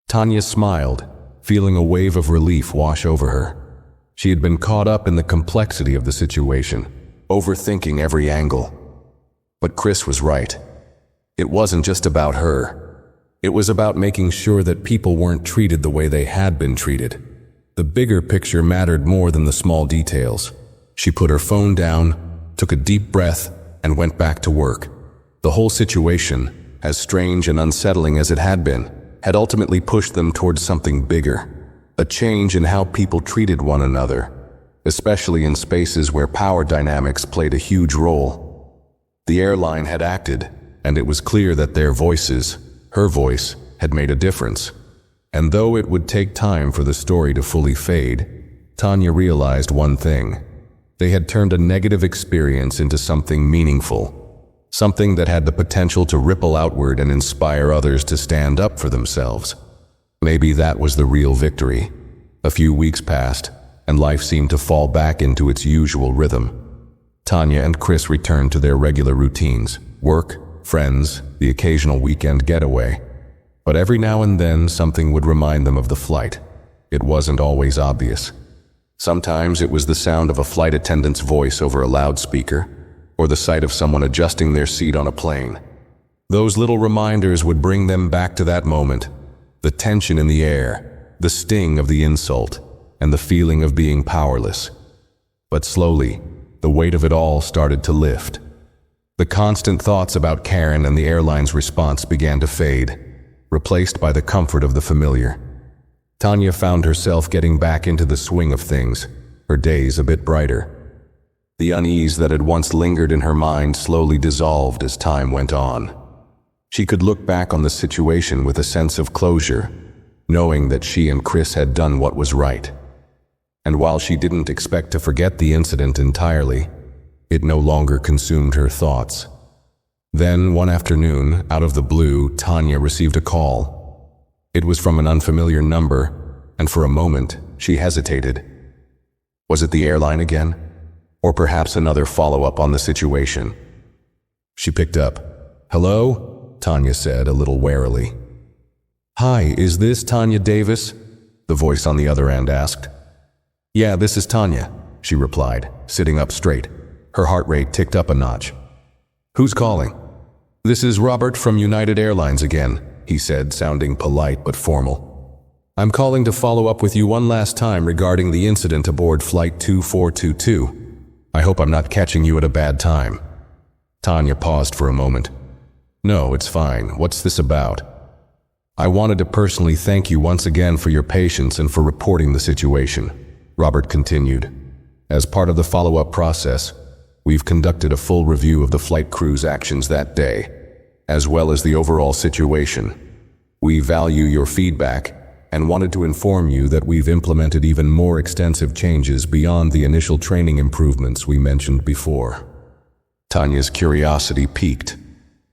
Tanya smiled, feeling a wave of relief wash over her. She had been caught up in the complexity of the situation, overthinking every angle. But Chris was right. It wasn't just about her. It was about making sure that people weren't treated the way they had been treated. The bigger picture mattered more than the small details. She put her phone down, took a deep breath, and went back to work. The whole situation, as strange and unsettling as it had been, had ultimately pushed them towards something bigger. A change in how people treated one another, especially in spaces where power dynamics played a huge role. The airline had acted, and it was clear that their voices, her voice, had made a difference. And though it would take time for the story to fully fade, Tanya realized one thing. They had turned a negative experience into something meaningful, something that had the potential to ripple outward and inspire others to stand up for themselves. Maybe that was the real victory. A few weeks passed, and life seemed to fall back into its usual rhythm. Tanya and Chris returned to their regular routines: work, friends, the occasional weekend getaway. But every now and then something would remind them of the flight. It wasn't always obvious. Sometimes it was the sound of a flight attendant's voice over a loudspeaker, or the sight of someone adjusting their seat on a plane. Those little reminders would bring them back to that moment, the tension in the air, the sting of the insult, and the feeling of being powerless. But slowly, the weight of it all started to lift. The constant thoughts about Karen and the airline's response began to fade, replaced by the comfort of the familiar. Tanya found herself getting back into the swing of things, her days a bit brighter. The unease that had once lingered in her mind slowly dissolved as time went on. She could look back on the situation with a sense of closure, knowing that she and Chris had done what was right. And while she didn't expect to forget the incident entirely, it no longer consumed her thoughts. Then, one afternoon, out of the blue, Tanya received a call. It was from an unfamiliar number, and for a moment, she hesitated. Was it the airline again? Or perhaps another follow-up on the situation? She picked up. "Hello?" Tanya said, a little warily. "Hi, is this Tanya Davis?" the voice on the other end asked. "Yeah, this is Tanya," she replied, sitting up straight. Her heart rate ticked up a notch. "Who's calling?" "This is Robert from United Airlines again," he said, sounding polite but formal. "I'm calling to follow up with you one last time regarding the incident aboard Flight 2422. I hope I'm not catching you at a bad time." Tanya paused for a moment. "No, it's fine. What's this about?" "I wanted to personally thank you once again for your patience and for reporting the situation," Robert continued. "As part of the follow-up process, we've conducted a full review of the flight crew's actions that day, as well as the overall situation. We value your feedback and wanted to inform you that we've implemented even more extensive changes beyond the initial training improvements we mentioned before." Tanya's curiosity piqued.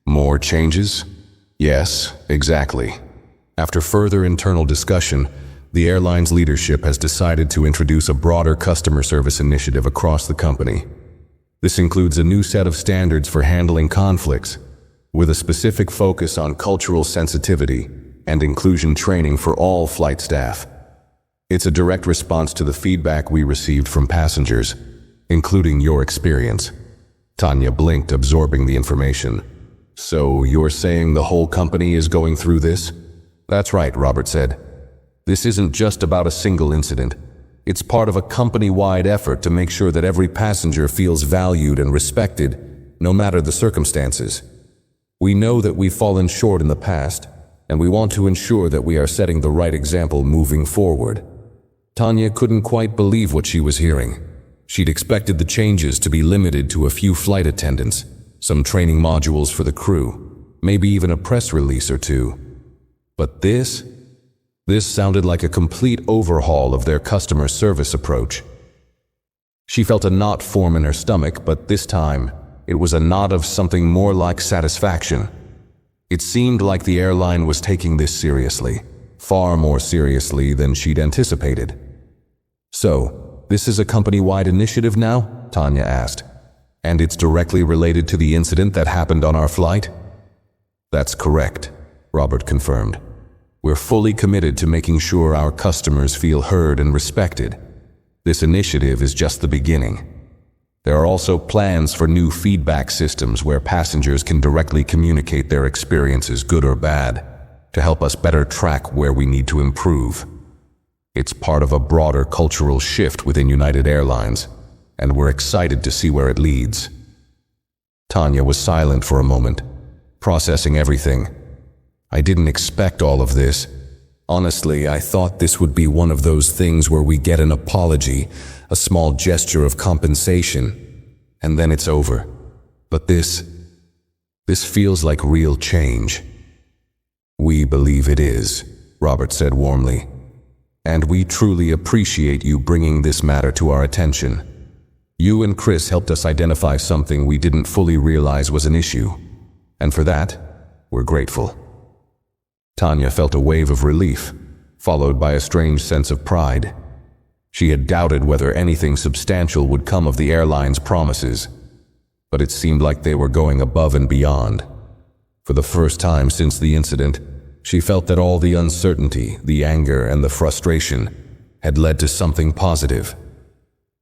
"More changes?" "Yes, exactly. After further internal discussion, the airline's leadership has decided to introduce a broader customer service initiative across the company. This includes a new set of standards for handling conflicts, with a specific focus on cultural sensitivity and inclusion training for all flight staff. It's a direct response to the feedback we received from passengers, including your experience." Tanya blinked, absorbing the information. "So you're saying the whole company is going through this?" "That's right," Robert said. "This isn't just about a single incident. It's part of a company-wide effort to make sure that every passenger feels valued and respected, no matter the circumstances. We know that we've fallen short in the past, and we want to ensure that we are setting the right example moving forward." Tanya couldn't quite believe what she was hearing. She'd expected the changes to be limited to a few flight attendants, some training modules for the crew, maybe even a press release or two. But this sounded like a complete overhaul of their customer service approach. She felt a knot form in her stomach, but this time, it was a knot of something more like satisfaction. It seemed like the airline was taking this seriously, far more seriously than she'd anticipated. "So, this is a company-wide initiative now?" Tanya asked. "And it's directly related to the incident that happened on our flight?" "That's correct," Robert confirmed. "We're fully committed to making sure our customers feel heard and respected. This initiative is just the beginning. There are also plans for new feedback systems where passengers can directly communicate their experiences, good or bad, to help us better track where we need to improve. It's part of a broader cultural shift within United Airlines, and we're excited to see where it leads." Tanya was silent for a moment, processing everything. "I didn't expect all of this. Honestly, I thought this would be one of those things where we get an apology, a small gesture of compensation, and then it's over. But this feels like real change." "We believe it is," Robert said warmly. "And we truly appreciate you bringing this matter to our attention. You and Chris helped us identify something we didn't fully realize was an issue, and for that, we're grateful." Tanya felt a wave of relief, followed by a strange sense of pride. She had doubted whether anything substantial would come of the airline's promises, but it seemed like they were going above and beyond. For the first time since the incident, she felt that all the uncertainty, the anger, and the frustration had led to something positive.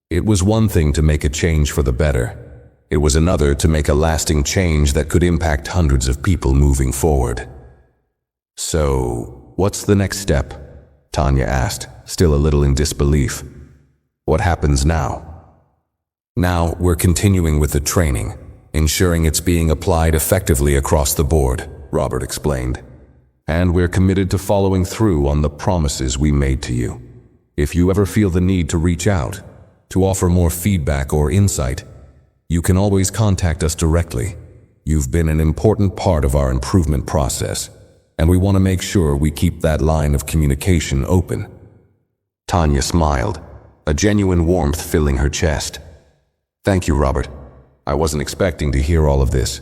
It was one thing to make a change for the better. It was another to make a lasting change that could impact hundreds of people moving forward. "So, what's the next step?" Tanya asked, still a little in disbelief. "What happens now?" "Now, we're continuing with the training, ensuring it's being applied effectively across the board," Robert explained. "And we're committed to following through on the promises we made to you. If you ever feel the need to reach out, to offer more feedback or insight, you can always contact us directly. You've been an important part of our improvement process, and we want to make sure we keep that line of communication open." Tanya smiled, a genuine warmth filling her chest. "Thank you, Robert. I wasn't expecting to hear all of this,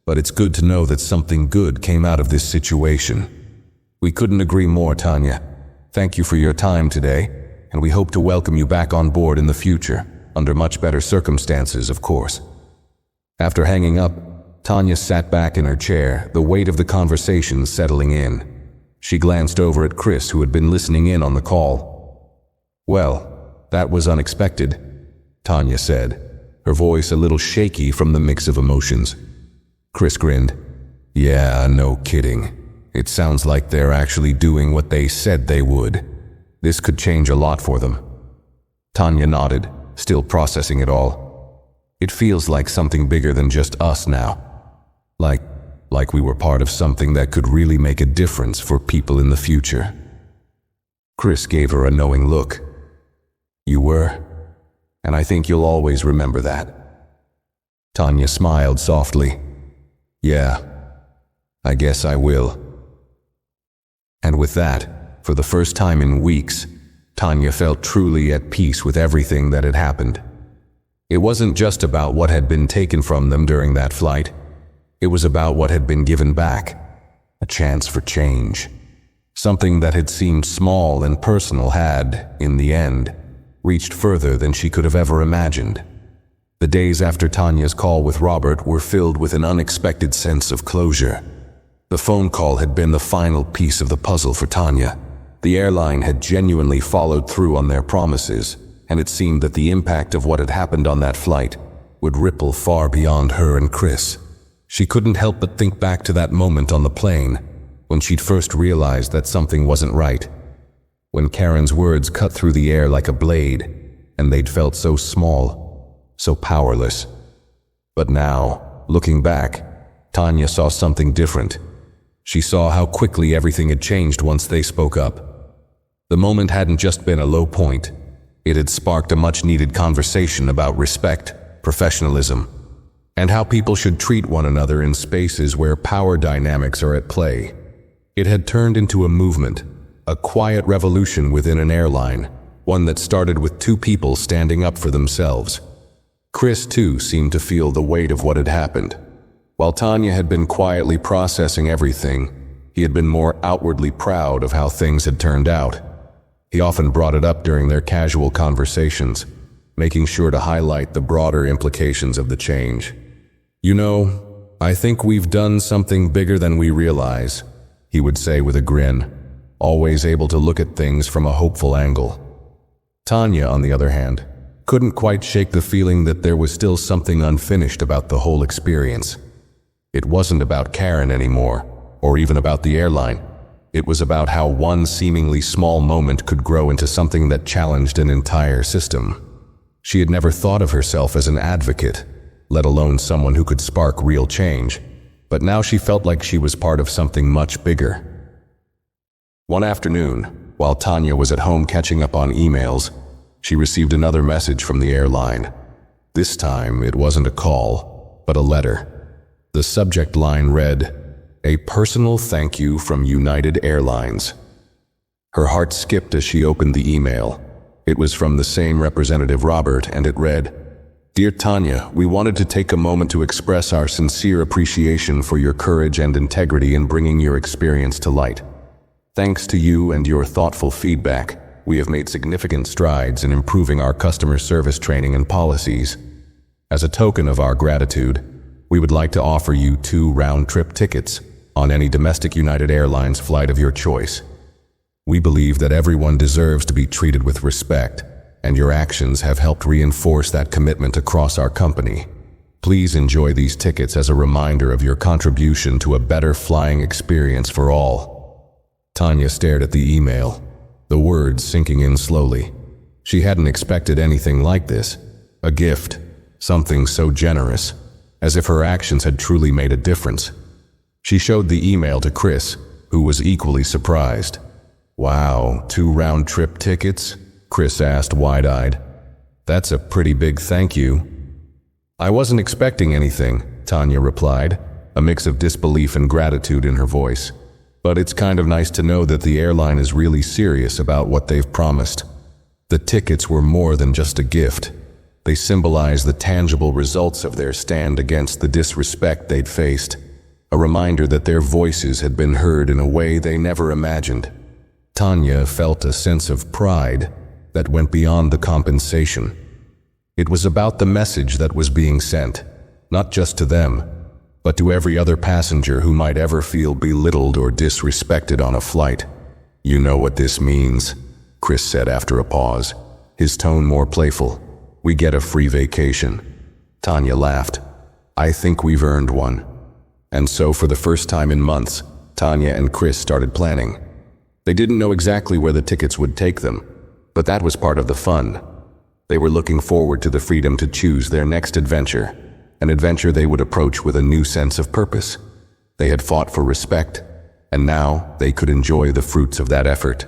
but it's good to know that something good came out of this situation." "We couldn't agree more, Tanya. Thank you for your time today, and we hope to welcome you back on board in the future, under much better circumstances, of course." After hanging up, Tanya sat back in her chair, the weight of the conversation settling in. She glanced over at Chris, who had been listening in on the call. "Well, that was unexpected," Tanya said, her voice a little shaky from the mix of emotions. Chris grinned. Yeah, no kidding. It sounds like they're actually doing what they said they would. This could change a lot for them. Tanya nodded, still processing it all. It feels like something bigger than just us now. Like we were part of something that could really make a difference for people in the future. Chris gave her a knowing look. You were, and I think you'll always remember that. Tanya smiled softly. Yeah, I guess I will. And with that, for the first time in weeks, Tanya felt truly at peace with everything that had happened. It wasn't just about what had been taken from them during that flight. It was about what had been given back, a chance for change. Something that had seemed small and personal had, in the end, reached further than she could have ever imagined. The days after Tanya's call with Robert were filled with an unexpected sense of closure. The phone call had been the final piece of the puzzle for Tanya. The airline had genuinely followed through on their promises, and it seemed that the impact of what had happened on that flight would ripple far beyond her and Chris. She couldn't help but think back to that moment on the plane, when she'd first realized that something wasn't right. When Karen's words cut through the air like a blade, and they'd felt so small, so powerless. But now, looking back, Tanya saw something different. She saw how quickly everything had changed once they spoke up. The moment hadn't just been a low point. It had sparked a much-needed conversation about respect, professionalism, and how people should treat one another in spaces where power dynamics are at play. It had turned into a movement, a quiet revolution within an airline, one that started with two people standing up for themselves. Chris, too, seemed to feel the weight of what had happened. While Tanya had been quietly processing everything, he had been more outwardly proud of how things had turned out. He often brought it up during their casual conversations, making sure to highlight the broader implications of the change. You know, I think we've done something bigger than we realize, he would say with a grin, always able to look at things from a hopeful angle. Tanya, on the other hand, couldn't quite shake the feeling that there was still something unfinished about the whole experience. It wasn't about Karen anymore, or even about the airline. It was about how one seemingly small moment could grow into something that challenged an entire system. She had never thought of herself as an advocate, let alone someone who could spark real change, but now she felt like she was part of something much bigger. One afternoon, while Tanya was at home catching up on emails, she received another message from the airline. This time, it wasn't a call, but a letter. The subject line read, "A personal thank you from United Airlines." Her heart skipped as she opened the email. It was from the same representative, Robert, and it read, "Dear Tanya, we wanted to take a moment to express our sincere appreciation for your courage and integrity in bringing your experience to light. Thanks to you and your thoughtful feedback, we have made significant strides in improving our customer service training and policies. As a token of our gratitude, we would like to offer you 2 round-trip tickets on any domestic United Airlines flight of your choice. We believe that everyone deserves to be treated with respect, and your actions have helped reinforce that commitment across our company. Please enjoy these tickets as a reminder of your contribution to a better flying experience for all." Tanya stared at the email, the words sinking in slowly. She hadn't expected anything like this, a gift, something so generous, as if her actions had truly made a difference. She showed the email to Chris, who was equally surprised. "Wow, 2 round-trip tickets?" Chris asked, wide-eyed. "That's a pretty big thank you." "I wasn't expecting anything," Tanya replied, a mix of disbelief and gratitude in her voice. "But it's kind of nice to know that the airline is really serious about what they've promised." The tickets were more than just a gift. They symbolized the tangible results of their stand against the disrespect they'd faced, a reminder that their voices had been heard in a way they never imagined. Tanya felt a sense of pride that went beyond the compensation. It was about the message that was being sent, not just to them, but to every other passenger who might ever feel belittled or disrespected on a flight. "You know what this means," Chris said after a pause, his tone more playful. "We get a free vacation." Tanya laughed. "I think we've earned one." And so for the first time in months, Tanya and Chris started planning. They didn't know exactly where the tickets would take them, but that was part of the fun. They were looking forward to the freedom to choose their next adventure, an adventure they would approach with a new sense of purpose. They had fought for respect, and now they could enjoy the fruits of that effort.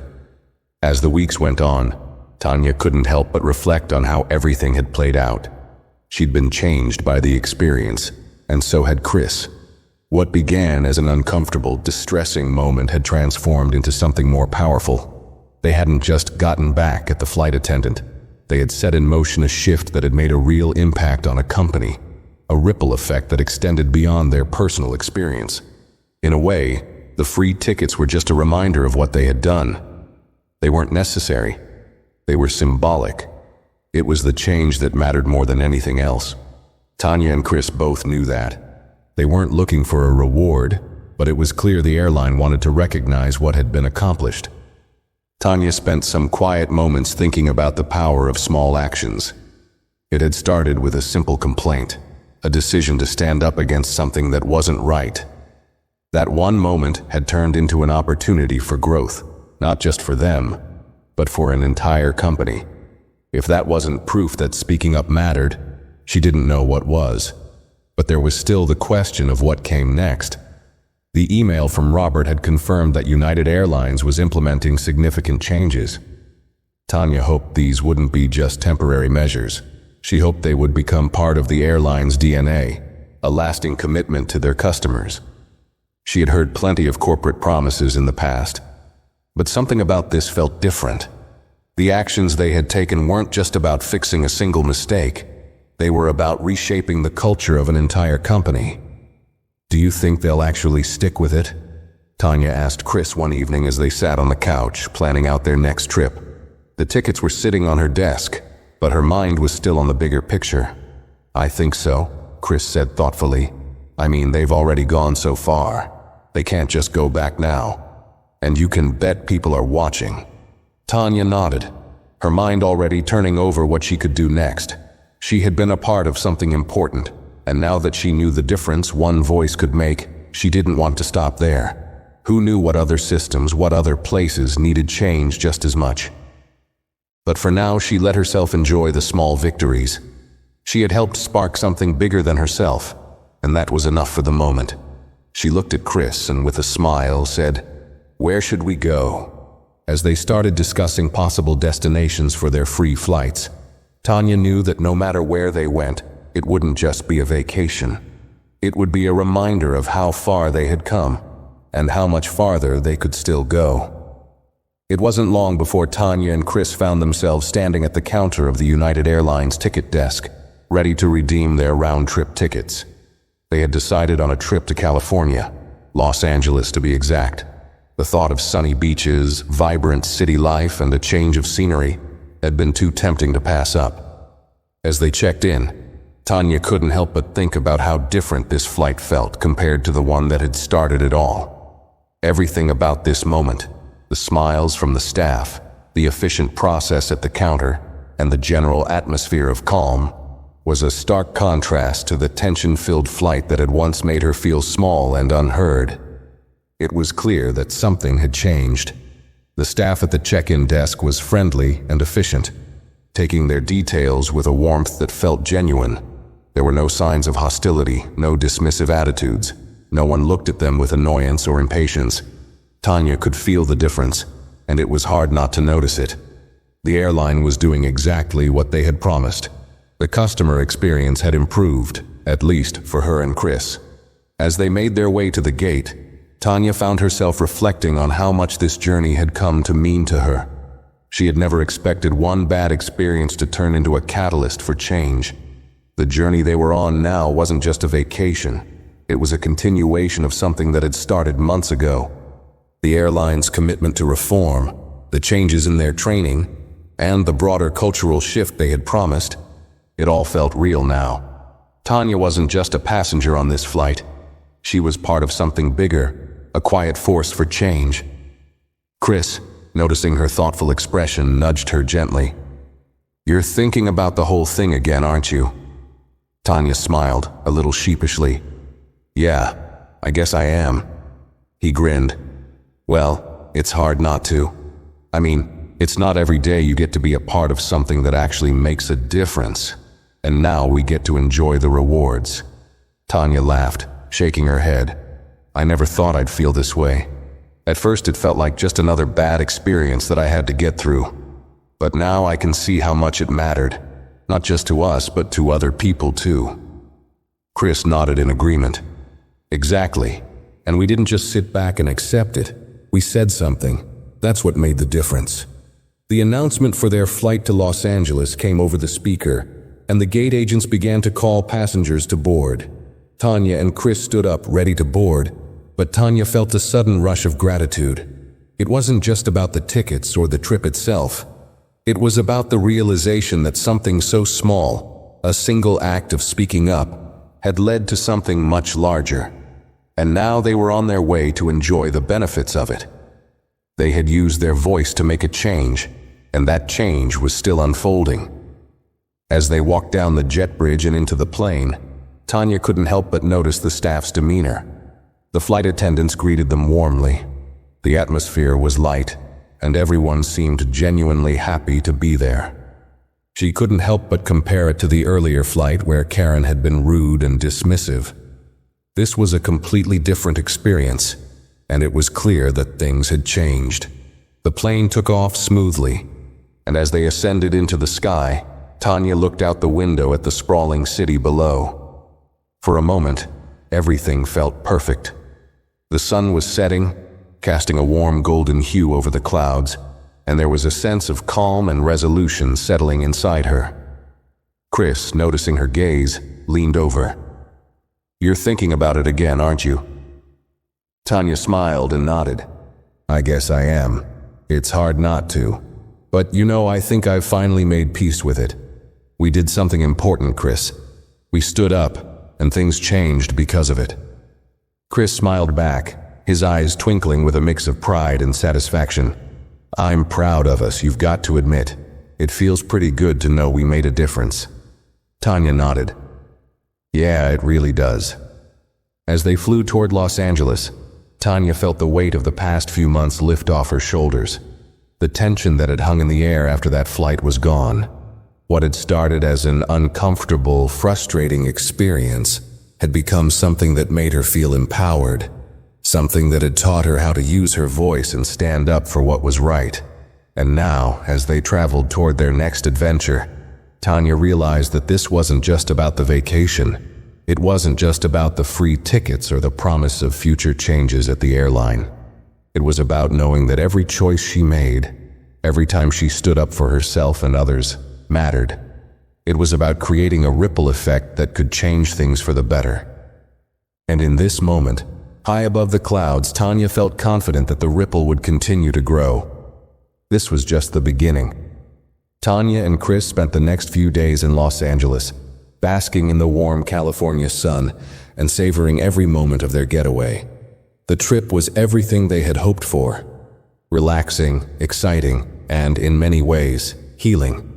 As the weeks went on, Tanya couldn't help but reflect on how everything had played out. She'd been changed by the experience, and so had Chris. What began as an uncomfortable, distressing moment had transformed into something more powerful. They hadn't just gotten back at the flight attendant. They had set in motion a shift that had made a real impact on a company, a ripple effect that extended beyond their personal experience. In a way, the free tickets were just a reminder of what they had done. They weren't necessary. They were symbolic. It was the change that mattered more than anything else. Tanya and Chris both knew that. They weren't looking for a reward, but it was clear the airline wanted to recognize what had been accomplished. Tanya spent some quiet moments thinking about the power of small actions. It had started with a simple complaint, a decision to stand up against something that wasn't right. That one moment had turned into an opportunity for growth, not just for them, but for an entire company. If that wasn't proof that speaking up mattered, she didn't know what was. But there was still the question of what came next. The email from Robert had confirmed that United Airlines was implementing significant changes. Tanya hoped these wouldn't be just temporary measures. She hoped they would become part of the airline's DNA, a lasting commitment to their customers. She had heard plenty of corporate promises in the past, but something about this felt different. The actions they had taken weren't just about fixing a single mistake. They were about reshaping the culture of an entire company. "Do you think they'll actually stick with it?" Tanya asked Chris one evening as they sat on the couch, planning out their next trip. The tickets were sitting on her desk, but her mind was still on the bigger picture. "I think so," Chris said thoughtfully. "I mean, they've already gone so far. They can't just go back now. And you can bet people are watching." Tanya nodded, her mind already turning over what she could do next. She had been a part of something important, and now that she knew the difference one voice could make, she didn't want to stop there. Who knew what other systems, what other places needed change just as much? But for now, she let herself enjoy the small victories. She had helped spark something bigger than herself, and that was enough for the moment. She looked at Chris and with a smile said, "Where should we go?" As they started discussing possible destinations for their free flights, Tanya knew that no matter where they went, it wouldn't just be a vacation. It would be a reminder of how far they had come, and how much farther they could still go. It wasn't long before Tanya and Chris found themselves standing at the counter of the United Airlines ticket desk, ready to redeem their round-trip tickets. They had decided on a trip to California, Los Angeles to be exact. The thought of sunny beaches, vibrant city life, and a change of scenery had been too tempting to pass up. As they checked in, Tanya couldn't help but think about how different this flight felt compared to the one that had started it all. Everything about this moment, the smiles from the staff, the efficient process at the counter, and the general atmosphere of calm, was a stark contrast to the tension-filled flight that had once made her feel small and unheard. It was clear that something had changed. The staff at the check-in desk was friendly and efficient, taking their details with a warmth that felt genuine. There were no signs of hostility, no dismissive attitudes. No one looked at them with annoyance or impatience. Tanya could feel the difference, and it was hard not to notice it. The airline was doing exactly what they had promised. The customer experience had improved, at least for her and Chris. As they made their way to the gate, Tanya found herself reflecting on how much this journey had come to mean to her. She had never expected one bad experience to turn into a catalyst for change. The journey they were on now wasn't just a vacation. It was a continuation of something that had started months ago. The airline's commitment to reform, the changes in their training, and the broader cultural shift they had promised, it all felt real now. Tanya wasn't just a passenger on this flight. She was part of something bigger, a quiet force for change. Chris, noticing her thoughtful expression, nudged her gently. "You're thinking about the whole thing again, aren't you?" Tanya smiled, a little sheepishly. "Yeah, I guess I am. He grinned. Well, it's hard not to. I mean, it's not every day you get to be a part of something that actually makes a difference. And now we get to enjoy the rewards. Tanya laughed, shaking her head. I never thought I'd feel this way. At first it felt like just another bad experience that I had to get through. But now I can see how much it mattered. Not just to us, but to other people too. Chris nodded in agreement. Exactly. And we didn't just sit back and accept it. We said something. That's what made the difference. The announcement for their flight to Los Angeles came over the speaker, and the gate agents began to call passengers to board. Tanya and Chris stood up, ready to board, but Tanya felt a sudden rush of gratitude. It wasn't just about the tickets or the trip itself. It was about the realization that something so small, a single act of speaking up, had led to something much larger. And now they were on their way to enjoy the benefits of it. They had used their voice to make a change, and that change was still unfolding. As they walked down the jet bridge and into the plane, Tanya couldn't help but notice the staff's demeanor. The flight attendants greeted them warmly. The atmosphere was light, and everyone seemed genuinely happy to be there. She couldn't help but compare it to the earlier flight where Karen had been rude and dismissive. This was a completely different experience, and it was clear that things had changed. The plane took off smoothly, and as they ascended into the sky, Tanya looked out the window at the sprawling city below. For a moment, everything felt perfect. The sun was setting, casting a warm golden hue over the clouds, and there was a sense of calm and resolution settling inside her. Chris, noticing her gaze, leaned over. You're thinking about it again, aren't you? Tanya smiled and nodded. I guess I am. It's hard not to. But I think I've finally made peace with it. We did something important, Chris. We stood up, and things changed because of it. Chris smiled back, his eyes twinkling with a mix of pride and satisfaction. I'm proud of us, you've got to admit. It feels pretty good to know we made a difference. Tanya nodded. Yeah, it really does. As they flew toward Los Angeles, Tanya felt the weight of the past few months lift off her shoulders. The tension that had hung in the air after that flight was gone. What had started as an uncomfortable, frustrating experience had become something that made her feel empowered, something that had taught her how to use her voice and stand up for what was right. And now, as they traveled toward their next adventure, Tanya realized that this wasn't just about the vacation. It wasn't just about the free tickets or the promise of future changes at the airline. It was about knowing that every choice she made, every time she stood up for herself and others, mattered. It was about creating a ripple effect that could change things for the better. And in this moment, high above the clouds, Tanya felt confident that the ripple would continue to grow. This was just the beginning. Tanya and Chris spent the next few days in Los Angeles, basking in the warm California sun and savoring every moment of their getaway. The trip was everything they had hoped for. Relaxing, exciting, and in many ways, healing.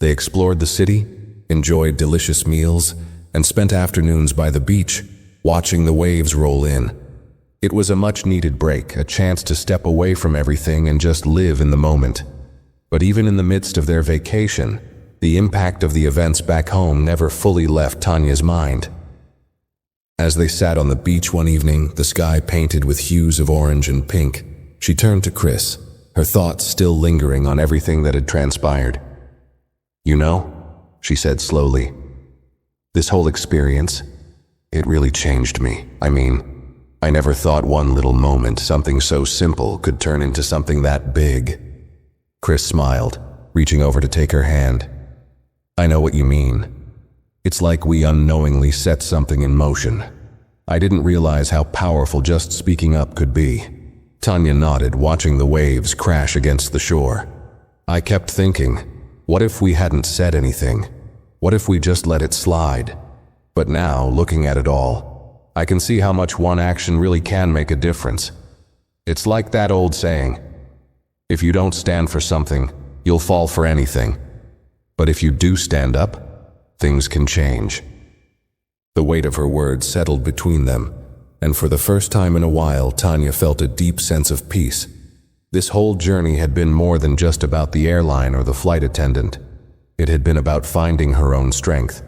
They explored the city, enjoyed delicious meals, and spent afternoons by the beach, watching the waves roll in. It was a much-needed break, a chance to step away from everything and just live in the moment. But even in the midst of their vacation, the impact of the events back home never fully left Tanya's mind. As they sat on the beach one evening, the sky painted with hues of orange and pink, she turned to Chris, her thoughts still lingering on everything that had transpired. She said slowly, this whole experience, it really changed me. I never thought one little moment, something so simple, could turn into something that big. Chris smiled, reaching over to take her hand. I know what you mean. It's like we unknowingly set something in motion. I didn't realize how powerful just speaking up could be. Tanya nodded, watching the waves crash against the shore. I kept thinking, what if we hadn't said anything? What if we just let it slide? But now, looking at it all, I can see how much one action really can make a difference. It's like that old saying, if you don't stand for something, you'll fall for anything. But if you do stand up, things can change. The weight of her words settled between them, and for the first time in a while, Tanya felt a deep sense of peace. This whole journey had been more than just about the airline or the flight attendant. It had been about finding her own strength,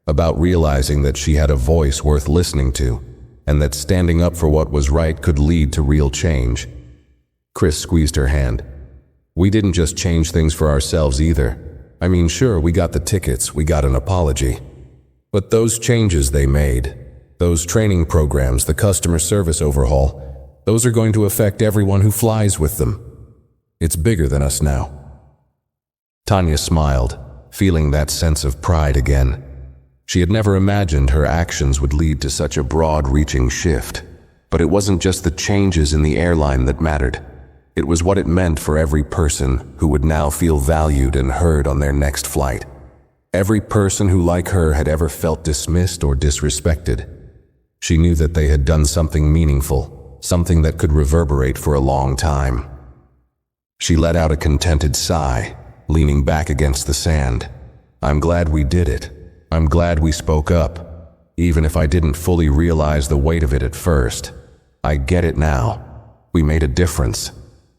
about realizing that she had a voice worth listening to, and that standing up for what was right could lead to real change. Chris squeezed her hand. We didn't just change things for ourselves either. I mean, sure, we got the tickets, we got an apology. But those changes they made, those training programs, the customer service overhaul, those are going to affect everyone who flies with them. It's bigger than us now. Tanya smiled, feeling that sense of pride again. She had never imagined her actions would lead to such a broad-reaching shift. But it wasn't just the changes in the airline that mattered. It was what it meant for every person who would now feel valued and heard on their next flight. Every person who, like her, had ever felt dismissed or disrespected. She knew that they had done something meaningful, something that could reverberate for a long time. She let out a contented sigh, leaning back against the sand. I'm glad we did it. I'm glad we spoke up, even if I didn't fully realize the weight of it at first. I get it now. We made a difference.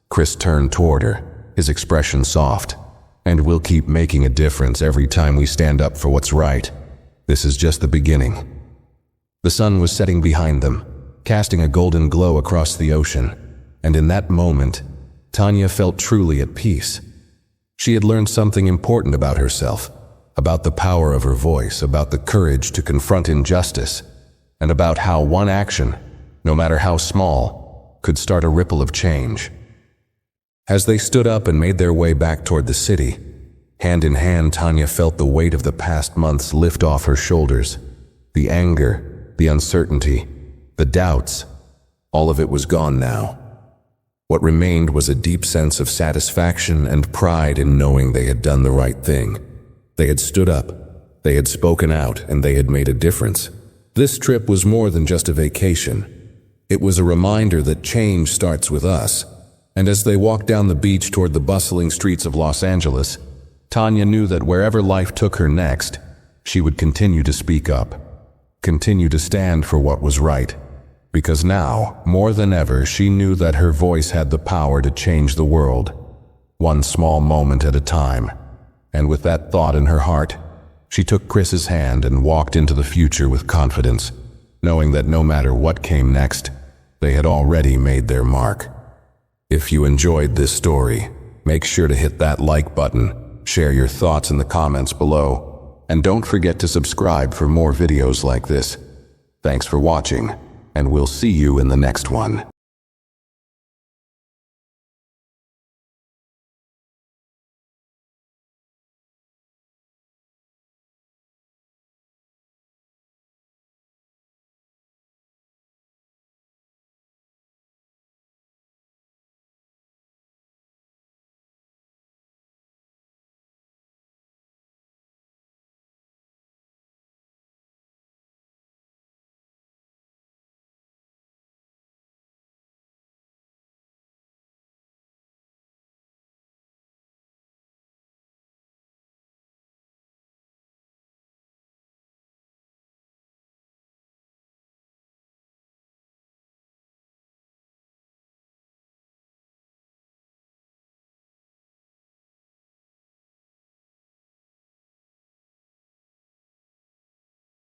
Chris turned toward her, his expression soft. And we'll keep making a difference every time we stand up for what's right. This is just the beginning. The sun was setting behind them, casting a golden glow across the ocean. And in that moment, Tanya felt truly at peace. She had learned something important about herself, about the power of her voice, about the courage to confront injustice, and about how one action, no matter how small, could start a ripple of change. As they stood up and made their way back toward the city, hand in hand, Tanya felt the weight of the past months lift off her shoulders. The anger, the uncertainty, the doubts, all of it was gone now. What remained was a deep sense of satisfaction and pride in knowing they had done the right thing. They had stood up, they had spoken out, and they had made a difference. This trip was more than just a vacation. It was a reminder that change starts with us. And as they walked down the beach toward the bustling streets of Los Angeles, Tanya knew that wherever life took her next, she would continue to speak up, continue to stand for what was right. Because now, more than ever, she knew that her voice had the power to change the world, one small moment at a time. And with that thought in her heart, she took Chris's hand and walked into the future with confidence, knowing that no matter what came next, they had already made their mark. If you enjoyed this story, make sure to hit that like button, share your thoughts in the comments below, and don't forget to subscribe for more videos like this. Thanks for watching, and we'll see you in the next one.